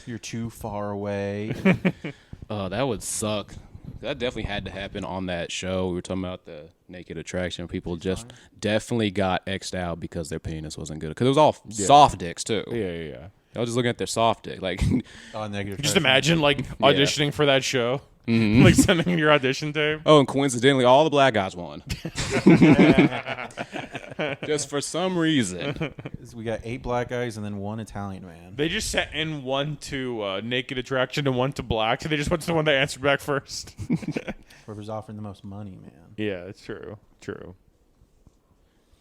You're too far away. Oh, that would suck. That definitely had to happen on that show. We were talking about the naked attraction. People just definitely got X'd out because their penis wasn't good. Because it was all soft dicks too. yeah. I was just looking at their soft dick. Like, Oh, negative. Just imagine like auditioning for that show, like sending in your audition tape. oh, and coincidentally, all the black guys won. Just for some reason. We got 8 black guys and then 1 Italian man. They just sent in one to naked attraction and one to black, so they just went to the one that answered back first. Whoever's offering the most money, man. Yeah, it's true.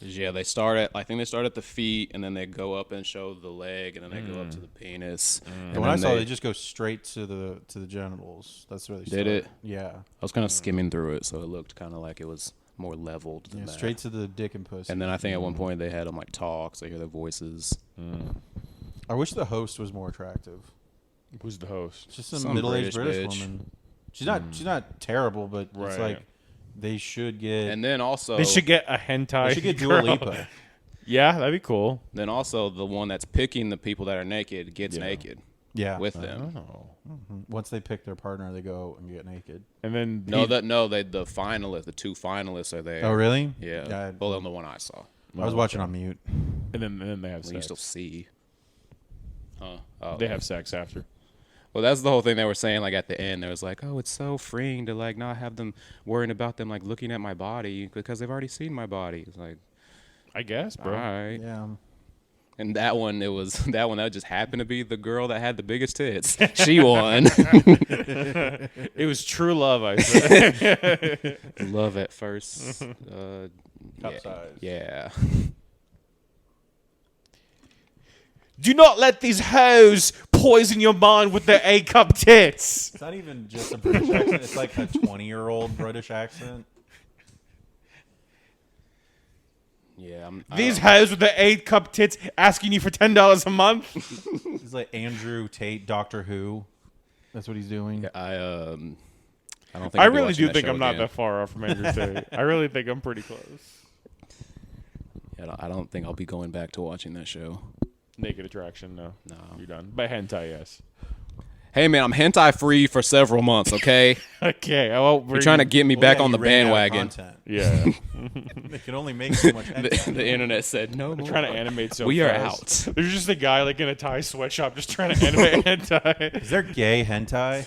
Yeah, they start at. I think they start at the feet, and then they go up and show the leg, and then they go up to the penis. And And when I then saw, they just go straight to the genitals. That's where they Did start. it? Yeah. I was kind of skimming through it, so it looked kind of like it was more leveled than Yeah, that. straight to the dick and pussy. And then I think at one point they had them like talk, so you hear their voices. I wish the host was more attractive. Who's the host? It's just some Some middle-aged British British bitch. woman. She's not terrible, but it's Right. like they should get. And then also They should get a hentai. They should get Dua girl. Lipa. Yeah, that'd be cool. Then also the one that's picking the people that are naked gets Yeah. naked Yeah. with them. Oh. Once they pick their partner, they go and get naked. And then The finalists, the 2 finalists are there. Oh, really? Yeah. Well, on the one I saw. I was watching on mute. and then they have Well, you sex. still see. Huh? Oh, They have sex after. Well, that's the whole thing they were saying. Like at the end, there was like, "Oh, it's so freeing to like not have them worrying about them like looking at my body because they've already seen my body." It's like, I guess, bro. all right. Yeah. And that one, it was that just happened to be the girl that had the biggest tits. She won. It was true love, I said. Love at first. Cup size. Yeah. Do not let these hoes poison your mind with their A-cup tits. It's not even just a British accent. It's like a 20-year-old British accent. Yeah. These hoes with their A-cup tits asking you for $10 a month. He's like Andrew Tate, Doctor Who. That's what he's doing. I don't think I I'll be really watching do think show I'm not again. that far off from Andrew Tate. I really think I'm pretty close. Yeah, I don't think I'll be going back to watching that show. Naked Attraction, no. No. You're done. But hentai, yes. Hey man, I'm hentai free for several months. Okay, Okay, I won't bring you're trying to get me back yeah, on you the ran out of bandwagon. content. Yeah. They can only make so much. The internet said no more. Trying to animate so We are fast. out. There's just a guy like in a Thai sweatshop just trying to animate hentai. Is there gay hentai?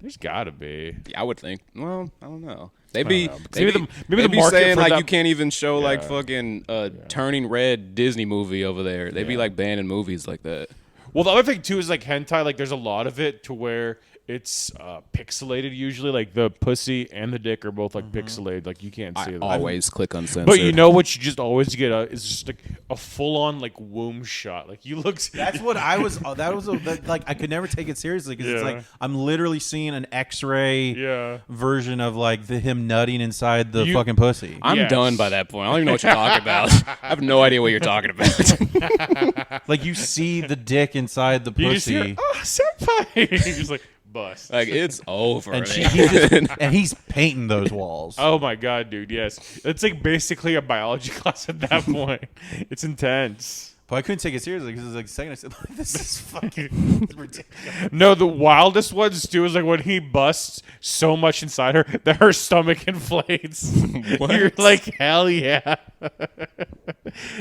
There's gotta be. Yeah, I would think. Well, I don't know. They be know, because they maybe be, the- maybe they the be market saying for like that- you can't even show like Yeah. fucking Turning Red Disney movie over there. They be Yeah. like banning movies like that. Well, the other thing too is like hentai. Like, there's a lot of it to where it's pixelated. Usually, like the pussy and the dick are both like pixelated. Like you can't see I them. always click uncensored. But you know what? You just always get is just like a full on like womb shot. Like you look. That's what I was. Like I could never take it seriously because it's Yeah. like I'm literally seeing an X-ray Yeah. version of like him nutting inside the You- fucking pussy. I'm Yes. done by that point. I don't even know what you're talking about. I have no idea what you're talking about. Like you see the dick inside the You just hear, pussy, oh, senpai. You're just like bust. Like it's over. and man. and he's painting those walls. Oh my god, dude! Yes, it's like basically a biology class at that point. It's intense. But I couldn't take it seriously because it was like the second I said, like, "This is fucking it's ridiculous." No, the wildest ones too is like when he busts so much inside her that her stomach inflates. What? You're like, hell yeah.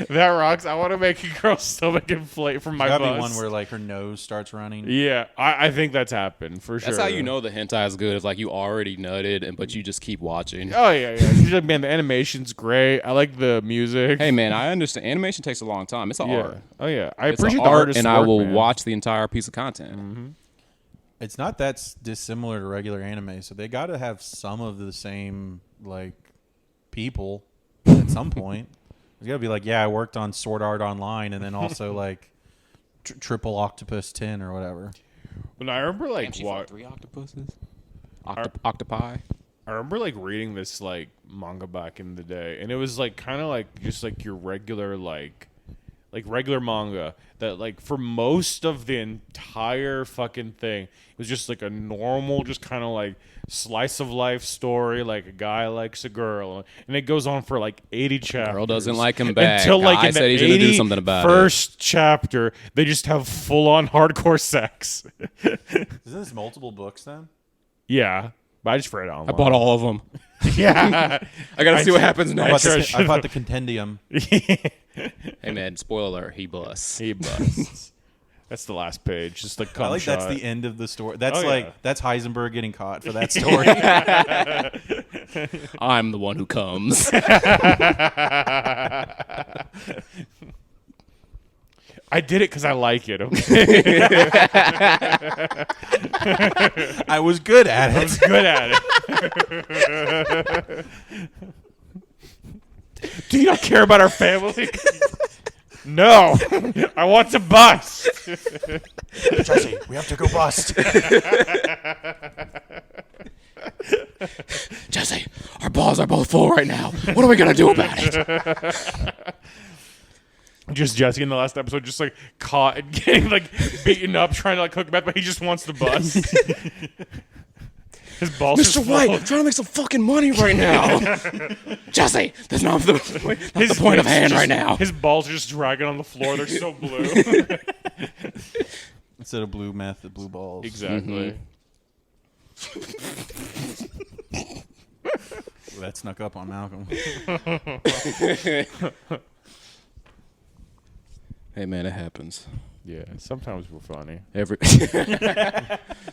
That rocks. I want to make a girl's stomach inflate from my That'd bust. be one where like her nose starts running. Yeah, I think that's happened for sure. That's how you know the hentai is good. It's like you already nutted, but you just keep watching. Oh yeah, yeah. You're like, man, the animation's great. I like the music. Hey man, I understand. Animation takes a long time. It's an yeah. art. Oh yeah, I It's appreciate an the art, artist's and I work, will man. watch the entire piece of content. Mm-hmm. It's not that dissimilar to regular anime, so they got to have some of the same like people at some point. There's got to be like, yeah, I worked on Sword Art Online, and then also like Triple Octopus 10 or whatever. When I remember like Damn, she what fought 3 octopuses. Octopi. I remember like reading this like manga back in the day, and it was like kind of like just like your regular like regular manga that like for most of the entire fucking thing it was just like a normal just kind of like slice of life story, like a guy likes a girl, and it goes on for like 80 chapters. Girl doesn't like him back. Until like Guy in said the he's gonna do something about it. first chapter, they just have full on hardcore sex. Isn't this multiple books then? Yeah, but I just read it online. I bought all of them. Yeah, I gotta see what happens I next. bought the Compendium. Hey man, spoiler alert, he busts. He busts. That's the last page. Just like I like shot. that's the end of the story. That's Oh, like yeah. that's Heisenberg getting caught for that story. I'm the one who comes. I did it because I like it. Okay, I was good at I it. was good at it. Do you not care about our family? No, I want to bust. Jesse, we have to go bust. Jesse, our balls are both full right now. What are we gonna do about it? Just Jesse in the last episode, just like caught and getting like beaten up, trying to like hook back, but he just wants the bust. His balls Mr. just White, full. I'm trying to make some fucking money right now. Jesse, that's not the point of hand right now. His balls are just dragging on the floor. They're so blue. Instead of blue meth, the blue balls. Exactly. Well, that snuck up on Malcolm. Hey man, it happens. Yeah, sometimes we're funny.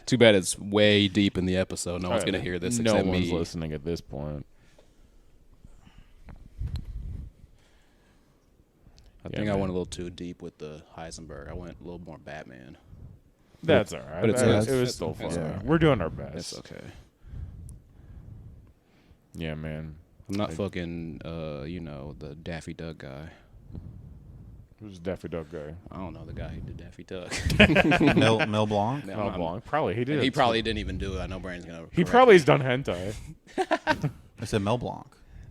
Too bad it's way deep in the episode. No one's gonna hear this except no one's me. listening at this point. I think I went a little too deep with the Heisenberg. I went a little more Batman. That's all right. But it was still fun. Yeah. We're doing our best. It's okay. Yeah, man. I'm not fucking, the Daffy Duck guy. Who's the Daffy Duck guy? I don't know the guy who did Daffy Duck. Mel Blanc. No, Mel Blanc. Probably he did. He probably didn't even do it. I know Brandon's gonna. He correct probably me. has done hentai. I said Mel Blanc.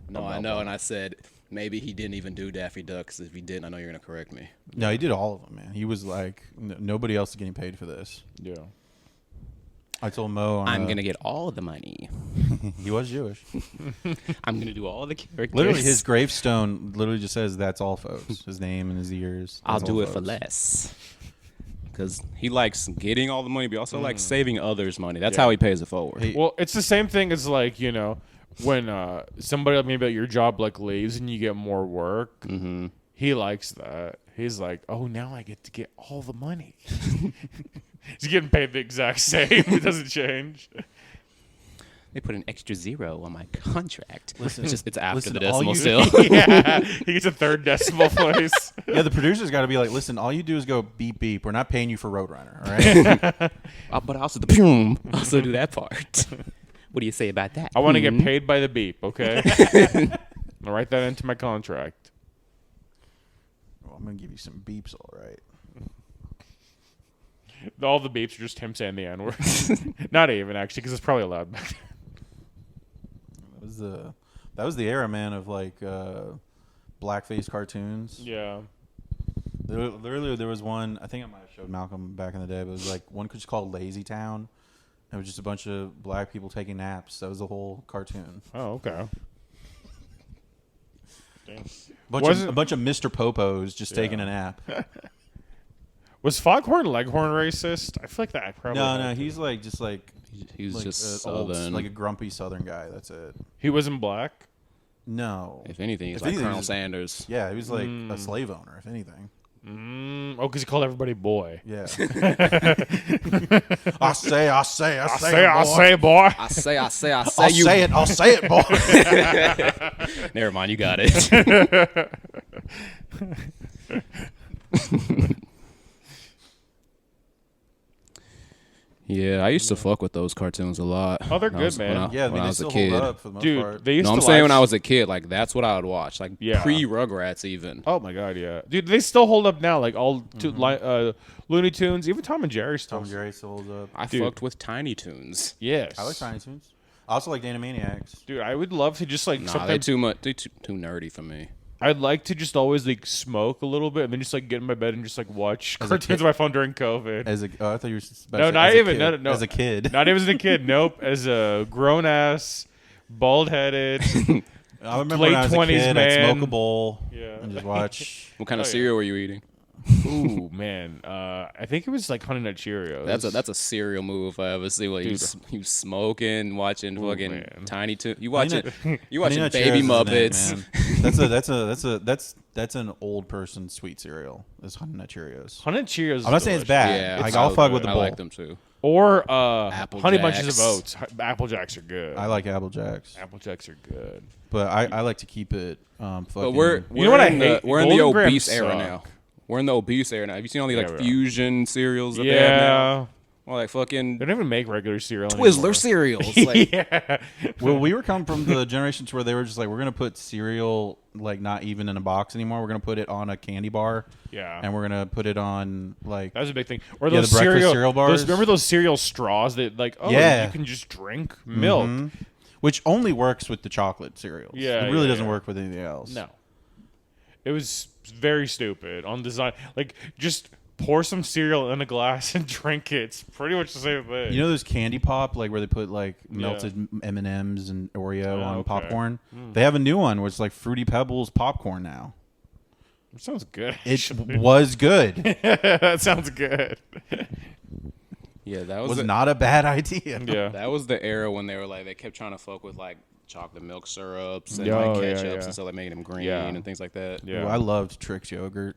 No, I know, and I said maybe he didn't even do Daffy Duck. Because if he didn't, I know you're gonna correct me. No, he did all of them, man. He was like, nobody else is getting paid for this. Yeah. I told Mo, I'm gonna get all the money. he was Jewish. I'm gonna do all the characters. Literally, his gravestone literally just says, "That's all, folks." His name and his years. I'll That's do all, it for folks. less. Because he likes getting all the money, but he also likes saving others money. That's Yeah. how he pays it forward. Hey, Well, it's the same thing as like, when somebody maybe at your job like leaves and you get more work. Mm-hmm. He likes that. He's like, oh, now I get to get all the money. He's getting paid the exact same. It doesn't change. They put an extra 0 on my contract. Listen, it's after listen, the all decimal you- still. Yeah, he gets a third decimal place. yeah, the producer's got to be like, "Listen, all you do is go beep beep. We're not paying you for Roadrunner, all right?" But I also also do that part. What do you say about that? I want to get paid by the beep, okay? I'll write that into my contract. Well, I'm gonna give you some beeps, all right. All the beeps are just him saying the N-word. Not even, actually, because it's probably allowed back then. That was the era, man, of like blackface cartoons. Yeah. Literally, there was one. I think I might have showed Malcolm back in the day, but it was like one just called Lazy Town. It was just a bunch of black people taking naps. That was the whole cartoon. Oh, okay. Damn. A bunch of Mr. Popos just taking a nap. Was Foghorn Leghorn racist? I feel like that probably. No, he's like just like He's just old, southern. like a grumpy Southern guy. That's it. He wasn't black. No. If anything, he's If like anything, Colonel he's- Sanders. Yeah, he was like a slave owner, if anything. Oh, because he called everybody boy. Yeah. I say, I boy. say, boy. I say, I'll say it, boy. Never mind, you got it. Yeah, I used to fuck with those cartoons a lot. Oh, they're when I good, was- man. when I- Yeah, I when mean, I they was a still kid. hold up for the most Dude, part. they used No, to I'm saying when I live- was a kid, like that's what I would watch, like Yeah. pre-Rugrats even. Oh my god, yeah, dude, they still hold up now. Like all Looney Tunes, even Tom and Jerry still. Tom and Jerry still holds up. I Dude. fucked with Tiny Toons. Yes, I like Tiny Toons. I also like Animaniacs. Dude, I would love to just like Nah, they sometimes. too much. They too nerdy for me. I'd like to just always like smoke a little bit and then just like get in my bed and just like watch As a cartoons kid- on my phone during COVID. I thought you were about No, to say not as a even. kid. No. As a kid. Not even as a kid. Nope. As a grown ass, bald headed. I remember late when I was a 20s, kid, I'd man. smoke a bowl Yeah. and just watch. What kind Oh, of yeah. cereal were you eating? Ooh man, I think it was like Honey Nut Cheerios. That's a cereal move if I ever see. What you smoking, watching fucking man. Tiny Toons. You watching Honey watching Nut Baby Cheerios is Muppets. man. That's an old person sweet cereal. It's Honey Nut Cheerios. Honey Nut Cheerios. is I'm not saying it's delicious. bad. Yeah, Like, it's I'll so fuck good. with the I bowl. like them too. Or Apple Honey Bunches Jacks. of Oats. Apple Jacks are good. I like Apple Jacks, Apple Jacks are good. but I like to keep it. Fucking, But we're You know what I in the, hate? we're in the Golden Grahams obese era suck. now. We're in the obese era now. Have you seen all the Yeah, like we are. fusion cereals that they have now? Yeah. Or like fucking They don't even make regular cereal Twizzler anymore. cereals. Like, Yeah. Well, we were coming from the generations where they were just like, we're gonna put cereal like not even in a box anymore. We're gonna put it on a candy bar, Yeah. and we're gonna put it on like That was a big thing. Or Yeah, those the breakfast cereal bars. Remember those cereal straws that like, oh, Yeah. you can just drink milk. Mhm. Which only works with the chocolate cereals. Yeah, it really yeah, doesn't yeah. work with anything else. No. It was very stupid on design. Like, just pour some cereal in a glass and drink it. It's pretty much the same thing. You know those candy pop, like where they put like melted M&Ms and Oreo on okay. popcorn? They have a new one where it's like Fruity Pebbles popcorn now. It sounds good. It actually. was good. That sounds good. yeah, that It was was the, not a bad idea. Yeah. that was the era when they were like they kept trying to fuck with like chocolate milk syrups and Oh, like yeah, ketchups yeah. and so they made them green Yeah. and things like that. Yeah. Ooh, I loved Trix yogurt.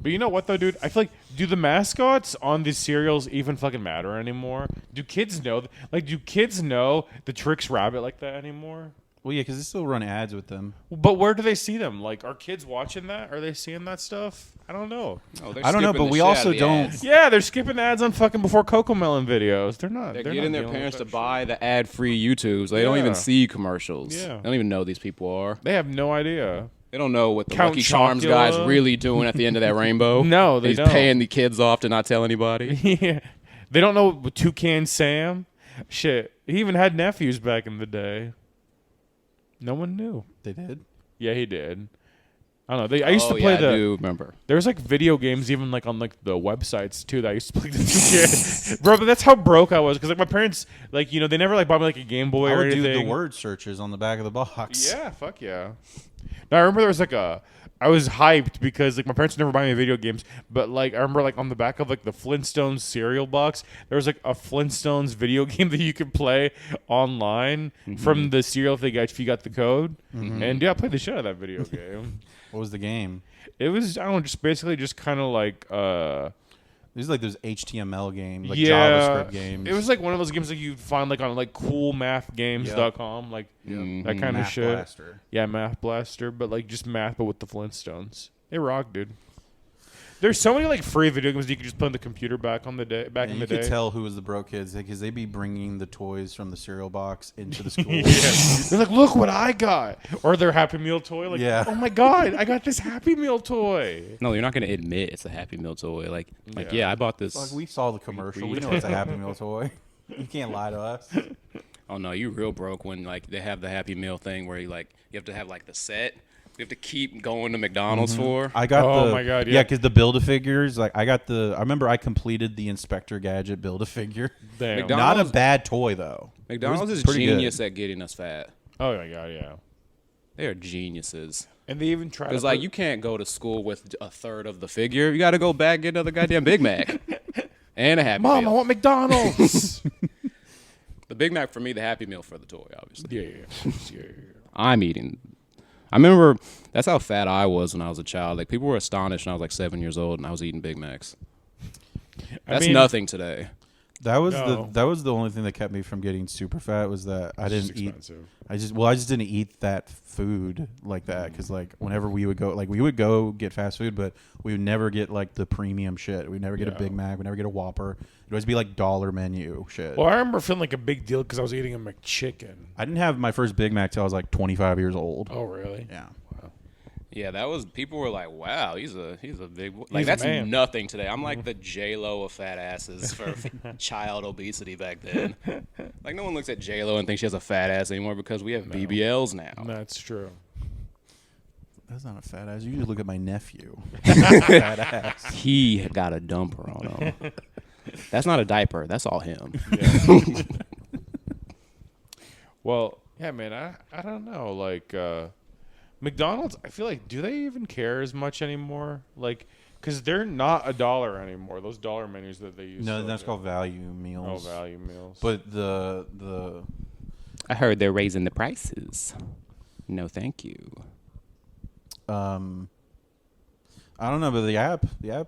But you know what though, dude? I feel like do the mascots on these cereals even fucking matter anymore? Do kids know? Do kids know the Trix Rabbit like that anymore? Well, yeah, because they still run ads with them. But where do they see them? Like, are kids watching that? Are they seeing that stuff? I don't know. Oh, I don't know, but we also don't. Yeah, they're skipping ads on fucking before Cocomelon videos. They're not. They're not getting their dealing parents to with that buy the ad-free YouTubes. They don't even Yeah. see commercials. Yeah. They don't even know these people are. shit. They have no idea. They don't know what the Count Lucky Charms Chocula. guy's really doing at the end of that rainbow. No, they He's don't. paying the kids off to not tell anybody. Yeah, they don't know Toucan Sam. Shit, he even had nephews back in the day. No one knew. They did. Yeah, he did. I don't know. I used to play yeah, the. I do remember. There's like video games even like on like the websites too that I used to play the Toucan. Bro, but that's how broke I was because like my parents like they never like bought me like a Game Boy I or would do anything. the word searches on the back of the box. Yeah, fuck yeah. Now I remember there was like I was hyped because like my parents would never buy me video games, but like I remember like on the back of like the Flintstones cereal box, there was like a Flintstones video game that you could play online from the cereal if you got the code. And yeah, I played the shit out of that video game. What was the game? It was I don't know, just basically just kind of like These are like those HTML games, like yeah, JavaScript games. It was like one of those games that you'd find like on like coolmathgames.com, like that kind of Math shit. Blaster. Yeah, Math Blaster, but like just math, but with the Flintstones. They rock, dude. There's so many like free video games you can just play on the computer back in the day. And you could tell who was the broke kids because they'd be bringing the toys from the cereal box into the school. Yeah. They're like, look what I got, or their Happy Meal toy. Like, Yeah. oh my god, I got this Happy Meal toy. No, you're not going to admit it's a Happy Meal toy. Like, Yeah. I bought this. Like, we saw the commercial. We know it's a Happy Meal toy. You can't lie to us. Oh no, you real broke when like they have the Happy Meal thing where you have to have like the set. You have to keep going to McDonald's for. I got Oh the my God, yeah, yeah. because the Build-A-Figures, like I remember I completed the Inspector Gadget Build-A-Figure. Damn. McDonald's- Not a bad toy though. McDonald's is pretty good. genius at getting us fat. Oh my god, yeah. They are geniuses. And they even try Because to like you can't go to school with a third of the figure. You got to go back and get another goddamn Big Mac and a Happy Mom, I Meal. want McDonald's. The Big Mac for me, the Happy Meal for the toy, obviously. yeah. I'm eating. I remember that's how fat I was when I was a child. Like people were astonished when I was like 7 years old and I was eating Big Macs. That's nothing today. That was No. the only thing that kept me from getting super fat was that I It's didn't eat. expensive. I just didn't eat that food like that because like whenever we would go get fast food, but we would never get like the premium shit. We'd never get a Yeah. Big Mac. We'd never get a Whopper. It'd always be like dollar menu shit. Well, I remember feeling like a big deal because I was eating a McChicken. I didn't have my first Big Mac till I was like 25 years old. Oh, really? Yeah. Yeah, that was people were like, "Wow, he's a big boy." He's Like a that's man. nothing today. I'm like the J-Lo of fat asses for child obesity back then. Like no one looks at J-Lo and thinks she has a fat ass anymore because we have BBLs now. That's true. That's not a fat ass. You just look at my nephew. Fat ass. He got a dumper on him. That's not a diaper. That's all him. Yeah. Well, yeah, man. I don't know. Like McDonald's, I feel like do they even care as much anymore? Like, because they're not $1 anymore. Those dollar menus that they use. No, that's called value meals. Oh, value meals. But the I heard they're raising the prices. No, thank you. I don't know, but the app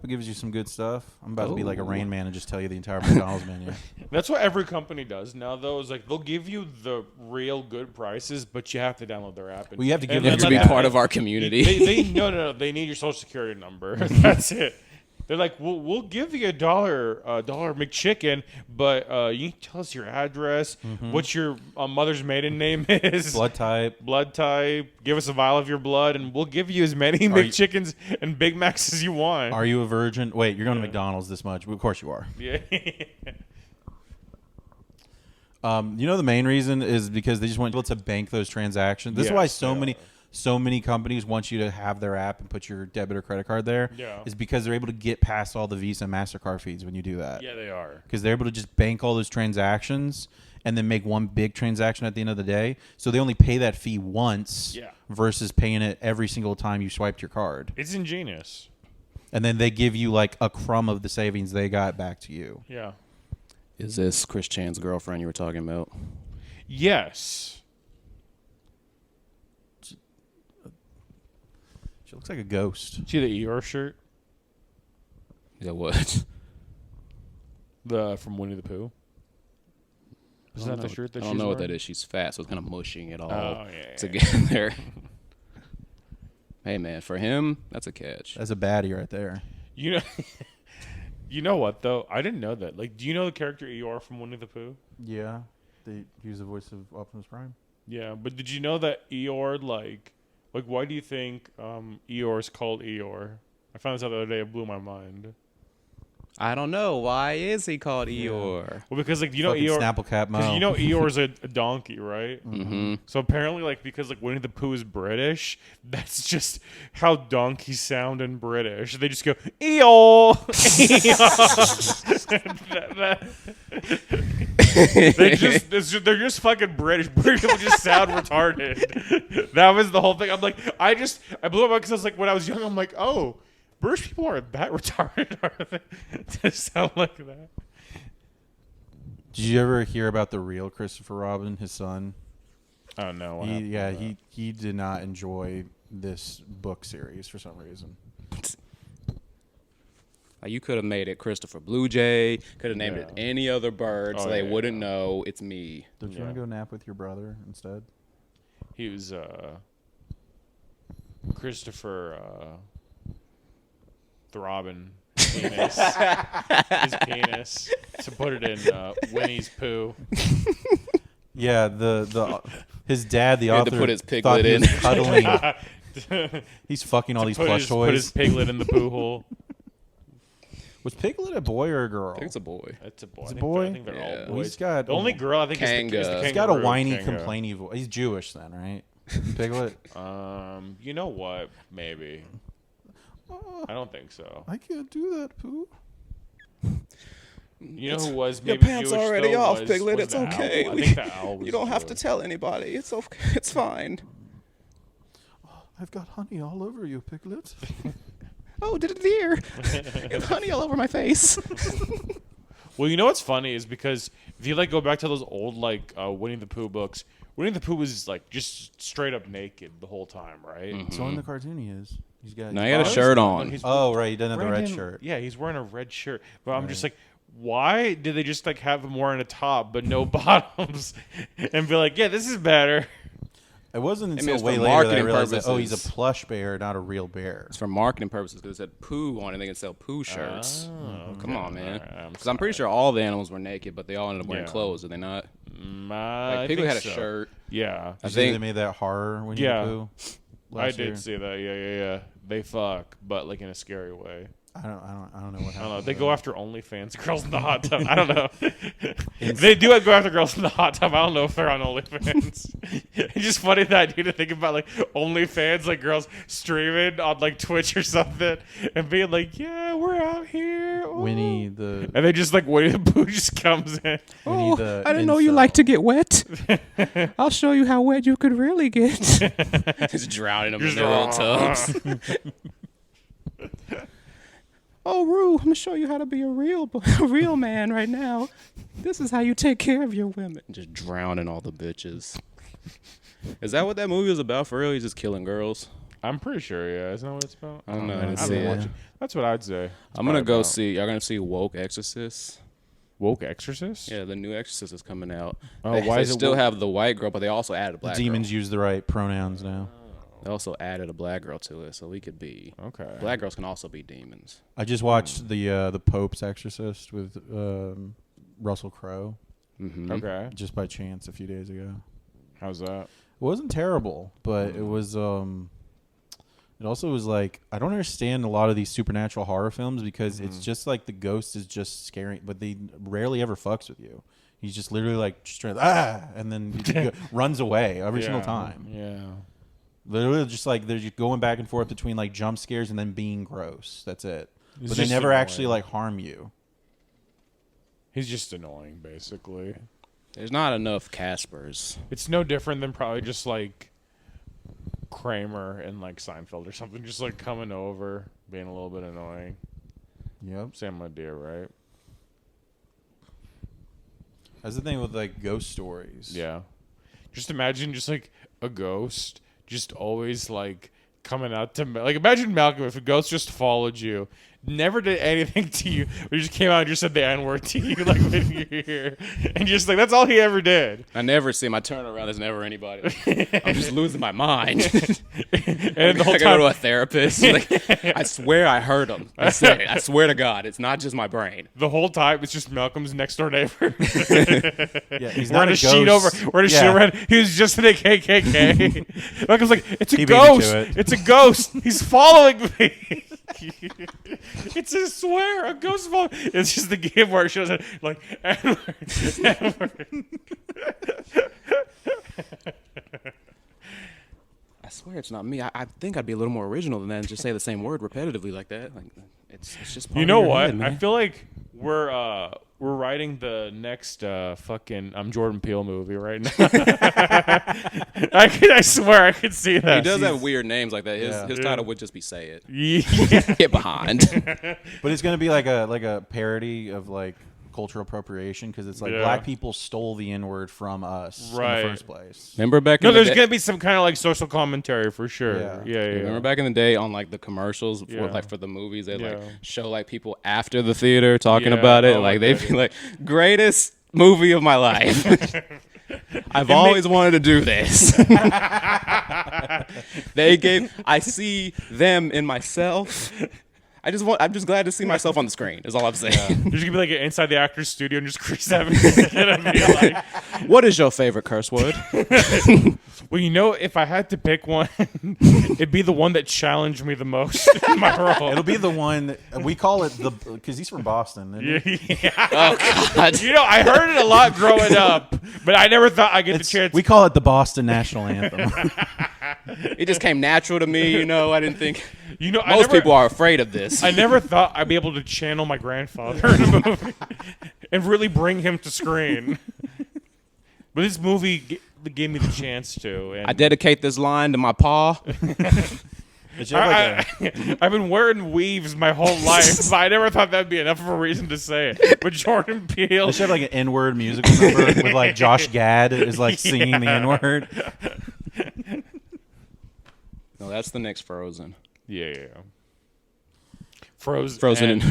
gives you some good stuff. I'm about to be like a Oh. Rain Man and just tell you the entire McDonald's menu. That's what every company does now. Though is like they'll give you the real good prices, but you have to download their app. And, Well, you have to give and You them have then to be Yeah. part of our community. No. They need your social security number. That's it. They're like, we'll give you $1 McChicken, but you need to tell us your address, what your mother's maiden name is, Blood type. give us a vial of your blood, and we'll give you as many McChickens and Big Macs as you want. Are you a virgin? Wait, you're going to McDonald's this much? Of course you are. Yeah. You know the main reason is because they just want people to bank those transactions. This is why Yes, so many companies want you to have their app and put your debit or credit card there. Yeah. Is because they're able to get past all the Visa and MasterCard fees when you do that. Yeah, they are. Because they're able to just bank all those transactions and then make one big transaction at the end of the day. So they only pay that fee once versus paying it every single time you swiped your card. It's ingenious. And then they give you like a crumb of the savings they got back to you. Yeah. Is this Chris Chan's girlfriend you were talking about? Yes. She looks like a ghost. See the Eeyore shirt? Yeah, what? From Winnie the Pooh. Isn't that the shirt that I she's don't know what wearing? that is. She's fat, so it's kind of mushing it all Yeah. together. Hey, man, for him, that's a catch. That's a baddie right there. You know, you know what though? I didn't know that. Like, do you know the character Eeyore from Winnie the Pooh? Yeah, he was the voice of Optimus Prime. Yeah, but did you know that Eeyore, like why do you think Eeyore's called Eeyore? I found this out the other day. It blew my mind. I don't know. Why is he called Eeyore? Well, because like you know Fucking Eeyore, Snapplecat Mo. because you know Eeyore's a donkey, right? Mm-hmm. So apparently, like because like Winnie the Pooh is British, that's just how donkeys sound in British. They just go Eeyore. They're just fucking British. British people just sound retarded. That was the whole thing. I'm like, I blew up because I was like, when I was young, I'm like, oh, British people aren't that retarded, are they? To sound like that. Did you ever hear about the real Christopher Robin, his son? Oh no. He did not enjoy this book series for some reason. Like you could have made it Christopher Blue Jay. Could have named it any other bird, so they wouldn't know it's me. Don't you want to go nap with your brother instead? He was Christopher Throbbing penis. His penis. To put it in Winnie's Pooh. Yeah, his dad, the He had author, to put his thought piglet he in. was cuddling. He's fucking all these plush Put toys. his piglet in the poo hole. Was Piglet a boy or a girl? I think it's a boy. That's a boy. It's a I boy? think they're Yeah. all Well, boys. he's got The only girl I think is the Kanga. he's got a kangaroo, whiny, Kanga. complaining voice. He's Jewish then, right? Piglet. You know what? Maybe. I don't think so. I can't do that, Pooh. You know who was Your maybe pants Jewish, already though, off, was- Piglet. was It's the owl. okay. I think the owl was You don't have to Jewish. tell anybody. It's okay. It's fine. I've got honey all over you, Piglet. Oh, did it dear? You have honey all over my face. Well, you know what's funny is because if you like go back to those old like Winnie the Pooh books, Winnie the Pooh was like just straight up naked the whole time, right? So in the cartoon he is. He's got. Now he had a shirt No, on. he's- Oh right, he doesn't have the red Brandyn- shirt. Yeah, he's wearing a red shirt. But I'm just like, why did they just like have him wearing a top but no bottoms and be like, yeah, this is better? It wasn't mean, until it's way for later that I marketing realized that he's purposes. a plush bear, not a real bear. It's for marketing purposes because it said Pooh on it. They can sell Pooh shirts. Come on, man. Because I'm pretty sure all the animals were naked, but they all ended up wearing Yeah. clothes, did they not? I Like Piglet think had a so. shirt. Yeah, I You see they think made that horror Winnie Yeah. the Pooh I last did year? see that. Yeah. They fuck, but like in a scary way. I don't know what I don't happened. know. with They that. go after OnlyFans girls in the hot tub. I don't know. They do go after girls in the hot tub. I don't know if they're on OnlyFans. It's just funny that idea to think about like OnlyFans, like girls streaming on like Twitch or something, and being like, "Yeah, we're out here." Ooh." Winnie the and then just like Winnie the Pooh just comes in. Winnie the I didn't know you incel. like to get wet. I'll show you how wet you could really get. Just drowning them in Just their old tubs. Oh, Rue, I'm gonna show you how to be a real man right now. This is how you take care of your women. Just drowning all the bitches. Is that what that movie was about for real? He's just killing girls. I'm pretty sure. Yeah, isn't that what it's about? I don't know. I didn't I see don't it. watch That's what I'd say. I'm gonna Probably go about. see. Y'all gonna see Woke Exorcist? Woke Exorcist. Yeah, the new Exorcist is coming out. Oh, they why is it still woke? have the white girl, but they also added a The black demons girl. use the right pronouns now. They also added a black girl to it, so we could be. Okay. Black girls can also be demons. I just watched the Pope's Exorcist with Russell Crowe Mm-hmm. Okay. just by chance a few days ago. How's that? It wasn't terrible, but it was it also was like I don't understand a lot of these supernatural horror films because it's just like the ghost is just scary, but they rarely ever fucks with you. He's just literally like just trying and then he runs away every single time. Yeah. Literally just like they're just going back and forth between like jump scares and then being gross. That's it. It's But they just never annoying. actually like harm you. He's just annoying, basically. There's not enough Caspers. It's no different than probably just like Kramer and like Seinfeld or something, just like coming over, being a little bit annoying. Yep. Same idea, right? That's the thing with like ghost stories. Yeah. Just imagine just like a ghost just always like coming out to like imagine Malcolm if a ghost just followed you never did anything to you. But he just came out and just said the N-word to you, like when you're here, and you're just like, that's all he ever did. I never see him. I turn around. There's never anybody. I'm just losing my mind. And the whole I time, go to a therapist. Like, I swear I heard him. I said it. I swear to God, it's not just my brain. the whole time, it's just Malcolm's next door neighbor. Yeah, he's Wearing not a a sheet ghost. over. Wearing a sheet Yeah. over. He was just in a KKK. Malcolm's like, it's a He beat me to ghost. it. It's a ghost. He's following me. It's a swear, a ghost following. It's just the game where it shows it like N-word, N-word. I swear it's not me. I think I'd be a little more original than that and just say the same word repetitively like that. Like it's just part You of know your what? head, man. I feel like we're writing the next fucking Jordan Peele movie right now. I swear I could see that. He does have weird names like that. His Yeah. title would just be "Say It." Yeah. Get behind. But it's gonna be like a parody of like cultural appropriation because it's like Yeah. black people stole the N-word from us Right. in the first place. Remember back in No, the there's day? gonna be some kind of like social commentary for sure. Yeah. Yeah, yeah. Remember back in the day on like the commercials Yeah. for the movies, they Yeah. like show like people after the theater talking Yeah. about it. Oh, Like my they'd be like, "Greatest movie of my life." I've always wanted to do this. I see them in myself. I'm just glad to see myself on the screen. Is all I'm saying. There's gonna be like inside the actor's studio and just Chris Evans is gonna be like, What is your favorite curse word? well, you know, if I had to pick one, it'd be the one that challenged me the most in my role. It'll be the one that, we call it because he's from Boston. Isn't he? Yeah. Oh God. You know, I heard it a lot growing up, but I never thought I'd get the chance. We call it the Boston national anthem. It just came natural to me. I didn't think You know, most people are afraid of this. I never thought I'd be able to channel my grandfather in a movie and really bring him to screen. But this movie gave me the chance to. And I dedicate this line to my pa. It should have like a- I've been wearing weaves my whole life, but I never thought that'd be enough of a reason to say it. But Jordan Peele, They should have like an N-word musical number with like Josh Gad is like singing the N-word. No, that's the next Frozen. yeah. Frozen,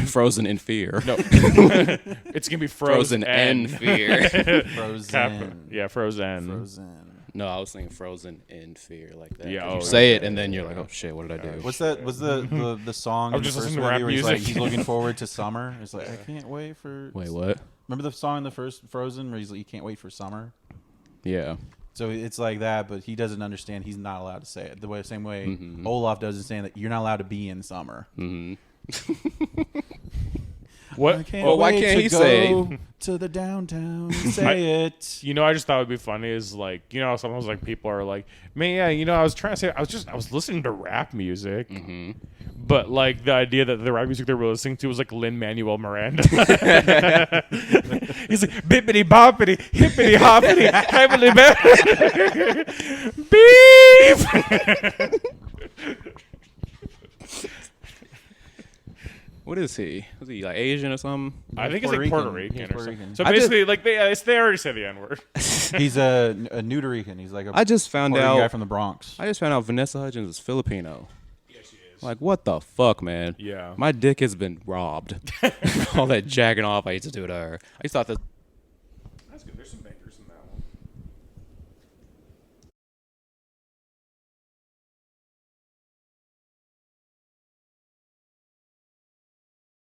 Frozen in fear. No, it's gonna be Frozen and fear. Frozen. Yeah, Frozen. Frozen. No, I was thinking Frozen in fear like that. Yeah, You oh, say it and then you're like, oh shit, what did I do? What's that? Was the song I in was the just first listening to movie rap where he's like music. he's looking forward to summer? It's like I can't wait for. Wait, what? Remember the song in the first Frozen where he's like, you can't wait for summer? Yeah. So it's like that, but he doesn't understand. He's not allowed to say it the same way Olaf doesn't saying that you're not allowed to be in summer. Mm-hmm. What? I can't Well, why wait can't to he say go to the downtown and say it. You know, I just thought it'd be funny is like, you know, sometimes like people are like, man, yeah, you know, I was trying to say, I was listening to rap music, but like the idea that the rap music they were listening to was like Lin-Manuel Miranda. He's like, bippity boppity, hippity hoppity, heavily beep. What is he? Was he like Asian or something? I think it's Puerto like Puerto Rican. Rican He's or Puerto something. Rican. So I just- basically, like they already say the N-word. He's a Nudorican. He's like a I just found Puerto Rican guy out. from the Bronx. I just found out Vanessa Hudgens is Filipino. Yeah, she is. Like, what the fuck, man? Yeah. My dick has been robbed. All that jacking off I used to do to her. I just thought that. That's good. There's some bangers in that one.